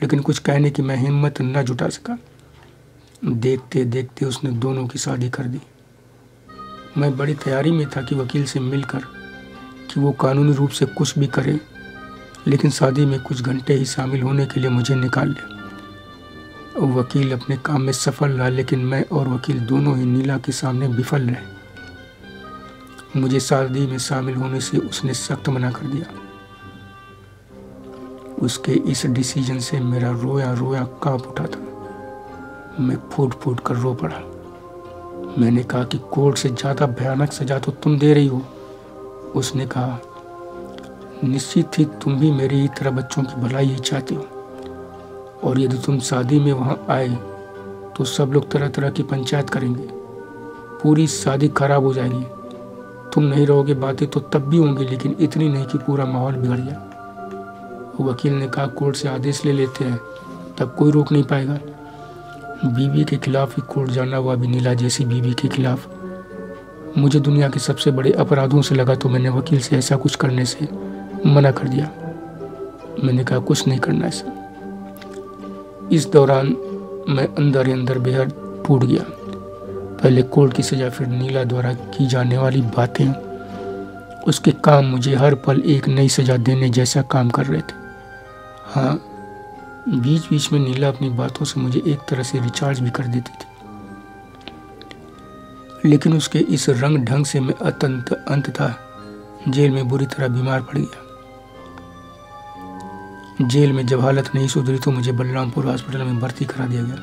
लेकिन कुछ कहने की मैं हिम्मत न जुटा सका। देखते देखते उसने दोनों की शादी कर दी। मैं बड़ी तैयारी में था कि वकील से मिलकर कि वो कानूनी रूप से कुछ भी करे, लेकिन शादी में कुछ घंटे ही शामिल होने के लिए मुझे निकाल लिया। वकील अपने काम में सफल रहा, लेकिन मैं और वकील दोनों ही नीला के सामने विफल रहे। मुझे शादी में शामिल होने से उसने सख्त मना कर दिया। उसके इस डिसीजन से मेरा रोया रोया कांप उठा था। मैं फूट फूट कर रो पड़ा। मैंने कहा कि कोर्ट से ज्यादा भयानक सजा तो तुम दे रही हो। उसने कहा, निश्चित ही तुम भी मेरी ही तरह बच्चों की भलाई ही चाहती हो, और यदि तुम शादी में वहां आए तो सब लोग तरह तरह की पंचायत करेंगे, पूरी शादी खराब हो जाएगी। तुम नहीं रहोगे, बातें तो तब भी होंगी, लेकिन इतनी नहीं कि पूरा माहौल बिगड़ जाए। वकील ने कहा, कोर्ट से आदेश ले लेते हैं, तब कोई रोक नहीं पाएगा। बीवी के खिलाफ ही कोर्ट जाना, हुआ भी नीला जैसी बीवी के खिलाफ। मुझे दुनिया के सबसे बड़े अपराधों से लगा, तो मैंने वकील से ऐसा कुछ करने से मना कर दिया। मैंने कहा, कुछ नहीं करना ऐसा। इस दौरान मैं अंदर ही अंदर बेहद टूट गया। पहले कोर्ट की सजा, फिर नीला द्वारा की जाने वाली बातें, उसके काम मुझे हर पल एक नई सजा देने जैसा काम कर रहे थे। हाँ, बीच बीच में नीला अपनी बातों से मुझे एक तरह से रिचार्ज भी कर देती थी, लेकिन उसके इस रंग ढंग से मैं अंततः जेल में बुरी तरह बीमार पड़ गया। जेल में जब हालत नहीं सुधरी तो मुझे बलरामपुर हॉस्पिटल में भर्ती करा दिया गया।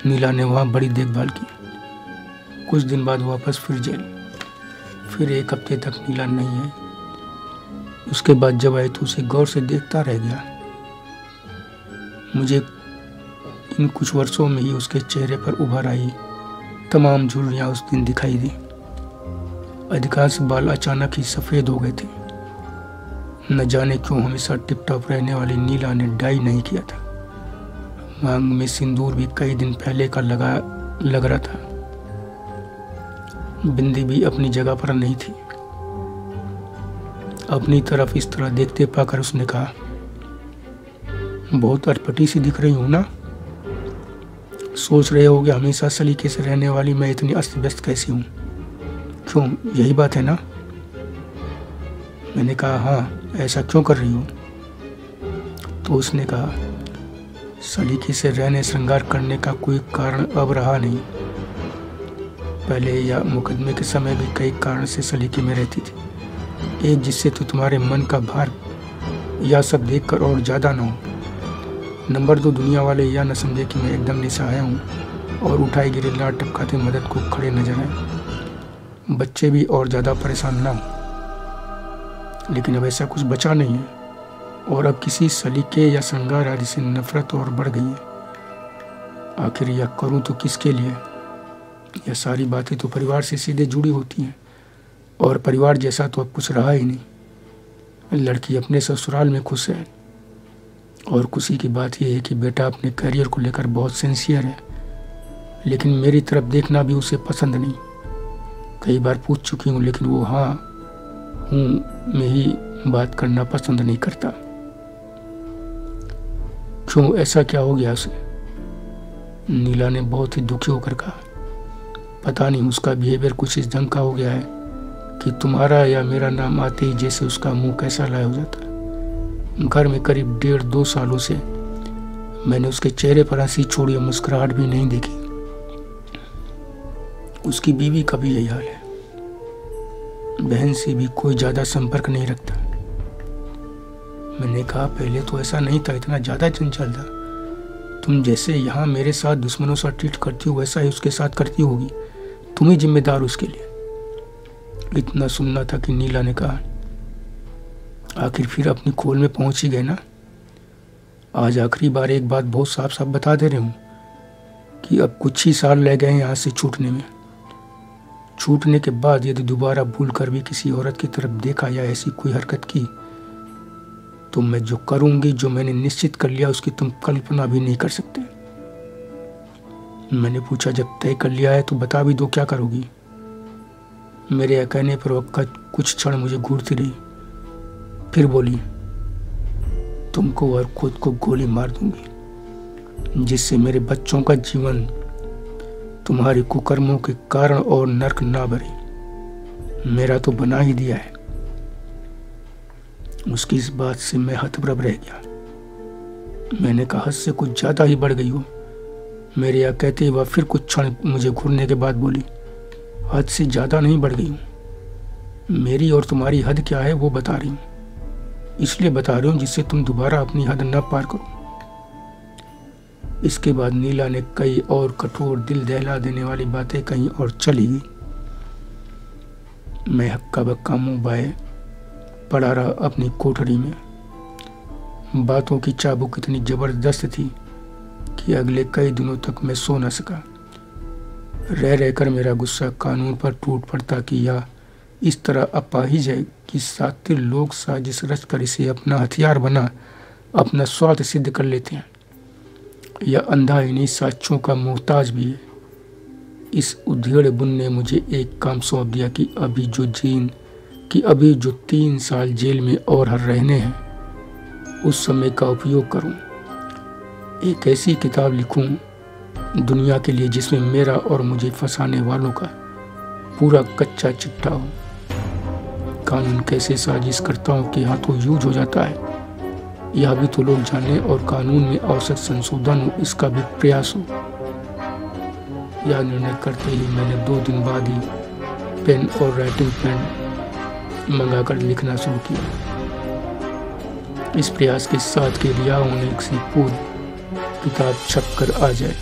नीला ने वहाँ बड़ी देखभाल की। कुछ दिन बाद वापस फिर जेल। फिर 1 हफ्ते तक नीला नहीं आई। उसके बाद जब आई तो उसे गौर से देखता रह गया। मुझे इन कुछ वर्षों में ही उसके चेहरे पर उभर आई तमाम झुर्रियाँ उस दिन दिखाई दी। अधिकांश बाल अचानक ही सफ़ेद हो गए थे। न जाने क्यों हमेशा टिप टॉप रहने वाली नीला ने डाई नहीं किया था। मांग में सिंदूर भी कई दिन पहले का लग रहा था। बिंदी भी अपनी जगह पर नहीं थी। अपनी तरफ इस तरह देखते पाकर उसने कहा, बहुत अटपटी सी दिख रही हूं ना? सोच रहे होगे हमेशा सलीके से रहने वाली मैं इतनी अस्त व्यस्त कैसी हूँ? क्यों, यही बात है ना? मैंने कहा, हाँ, ऐसा क्यों कर रही हो? तो उसने कहा, सलीके से रहने श्रृंगार करने का कोई कारण अब रहा नहीं। पहले या मुकदमे के समय भी कई कारण से सलीके में रहती थी। एक, जिससे तो तुम्हारे मन का भार या सब देखकर और ज़्यादा ना हो। नंबर 2, दुनिया वाले यह न समझे कि मैं एकदम निसहाय हूँ और उठाए गिरे लाड टपकाते मदद को खड़े नजर आए। बच्चे भी और ज़्यादा परेशान ना हो, लेकिन अब ऐसा कुछ बचा नहीं है और अब किसी सलीके या श्रृंगार आदि से नफरत और बढ़ गई है। आखिर यह करूं तो किसके लिए? यह सारी बातें तो परिवार से सीधे जुड़ी होती हैं और परिवार जैसा तो अब कुछ रहा ही नहीं। लड़की अपने ससुराल में खुश है और खुशी की बात यह है कि बेटा अपने करियर को लेकर बहुत सिंसियर है, लेकिन मेरी तरफ देखना भी उसे पसंद नहीं। कई बार पूछ चुकी हूँ, लेकिन वो हाँ हूँ में ही बात करना पसंद नहीं करता। क्यों, ऐसा क्या हो गया उसे? नीला ने बहुत ही दुखी होकर कहा। पता नहीं, उसका बिहेवियर कुछ इस ढंग का हो गया है कि तुम्हारा या मेरा नाम आते ही जैसे उसका मुंह कैसा लाया हो जाता है। घर में करीब 1.5-2 सालों से मैंने उसके चेहरे पर हंसी छोड़ी, मुस्कुराहट भी नहीं देखी। उसकी बीवी का भी यही हाल है। बहन से भी कोई ज्यादा संपर्क नहीं रखता। मैंने कहा पहले तो ऐसा नहीं था, इतना ज्यादा चंचल था। तुम जैसे यहाँ मेरे साथ दुश्मनों सा ट्रीट करती हो वैसा ही उसके साथ करती होगी। तुम ही जिम्मेदार हो उसके लिए। इतना सुनना था कि नीला ने कहा, आखिर फिर अपनी खोल में पहुंच ही गए ना। आज आखिरी बार एक बात बहुत साफ साफ बता दे रही हूँ कि अब कुछ ही साल रह गए यहाँ से छूटने में। छूटने के बाद यदि दोबारा भूल कर भी किसी औरत की तरफ देखा या ऐसी कोई हरकत की तो मैं जो करूंगी, जो मैंने निश्चित कर लिया, उसकी तुम कल्पना भी नहीं कर सकते। मैंने पूछा, जब तय कर लिया है तो बता भी दो, क्या करोगी? मेरे कहने पर वक्का कुछ क्षण मुझे घूरती रही, फिर बोली, तुमको और खुद को गोली मार दूंगी, जिससे मेरे बच्चों का जीवन तुम्हारे कुकर्मों के कारण और नरक ना भरे। मेरा तो बना ही दिया है। उसकी इस बात से मैं हतप्रभ रह गया। मैंने कहा, हद से कुछ ज्यादा ही बढ़ गई हो। मेरे यह कहते वह फिर कुछ क्षण मुझे घूरने के बाद बोली, हद से ज्यादा नहीं बढ़ गई हूँ। मेरी और तुम्हारी हद क्या है वो बता रही हूँ। इसलिए बता रही हूँ जिससे तुम दोबारा अपनी हद न पार करो। इसके बाद नीला ने कई और कठोर, दिल दहला देने वाली बातें कहीं और चली गई। मैं हक्का बक्का मुंह बाए पड़ा रहा अपनी कोठरी में। बातों की चाबुक इतनी जबरदस्त थी कि अगले कई दिनों तक मैं सो न सका। रह रहकर मेरा गुस्सा कानून पर टूट पड़ता कि यह इस तरह अपाहिज है कि सातिर लोग साजिश रच कर इसे अपना हथियार बना अपना स्वार्थ सिद्ध कर लेते हैं। यह अंधा इन्हीं साक्ष्यों का मोहताज भी है। इस उधेड़ बुन ने मुझे एक काम सौंप दिया कि अभी जो 3 साल जेल में और रहने हैं, उस समय का उपयोग करूं। एक ऐसी किताब लिखूं दुनिया के लिए जिसमें मेरा और मुझे फंसाने वालों का पूरा कच्चा चिट्ठा हो। कानून कैसे साजिश करताओं के हाथों यूज हो जाता है, यह भी तो लोग जाने और कानून में औसत संशोधन हो, इसका भी प्रयास हो। यह निर्णय करते ही मैंने 2 दिन बाद ही पेन और राइटिंग पेन मंगाकर लिखना शुरू किया। इस प्रयास के साथ कि रिया होने से पूर्व किताब छपकर आ जाए।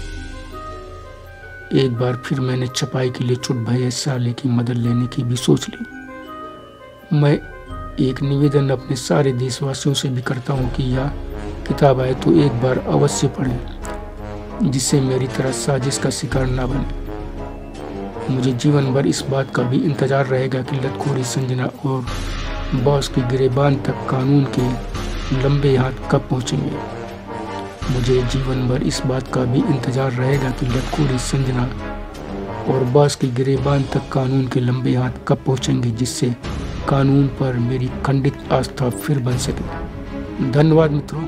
एक बार फिर मैंने छपाई के लिए चुट भये साले की मदद लेने की भी सोच ली। मैं एक निवेदन अपने सारे देशवासियों से भी करता हूँ कि यह किताब आए तो एक बार अवश्य पढ़ें, जिससे मेरी तरह साजिश का शिकार ना बने। मुझे जीवन भर इस बात का भी इंतजार रहेगा कि लतखोरी संजना और बॉस की गिरेबान तक कानून के लंबे हाथ कब पहुंचेंगे। मुझे जीवन भर इस बात का भी इंतजार रहेगा कि लतखोरी संजना और बॉस की गिरेबान तक कानून के लंबे हाथ कब पहुंचेंगे, जिससे कानून पर मेरी खंडित आस्था फिर बन सके। धन्यवाद मित्रों।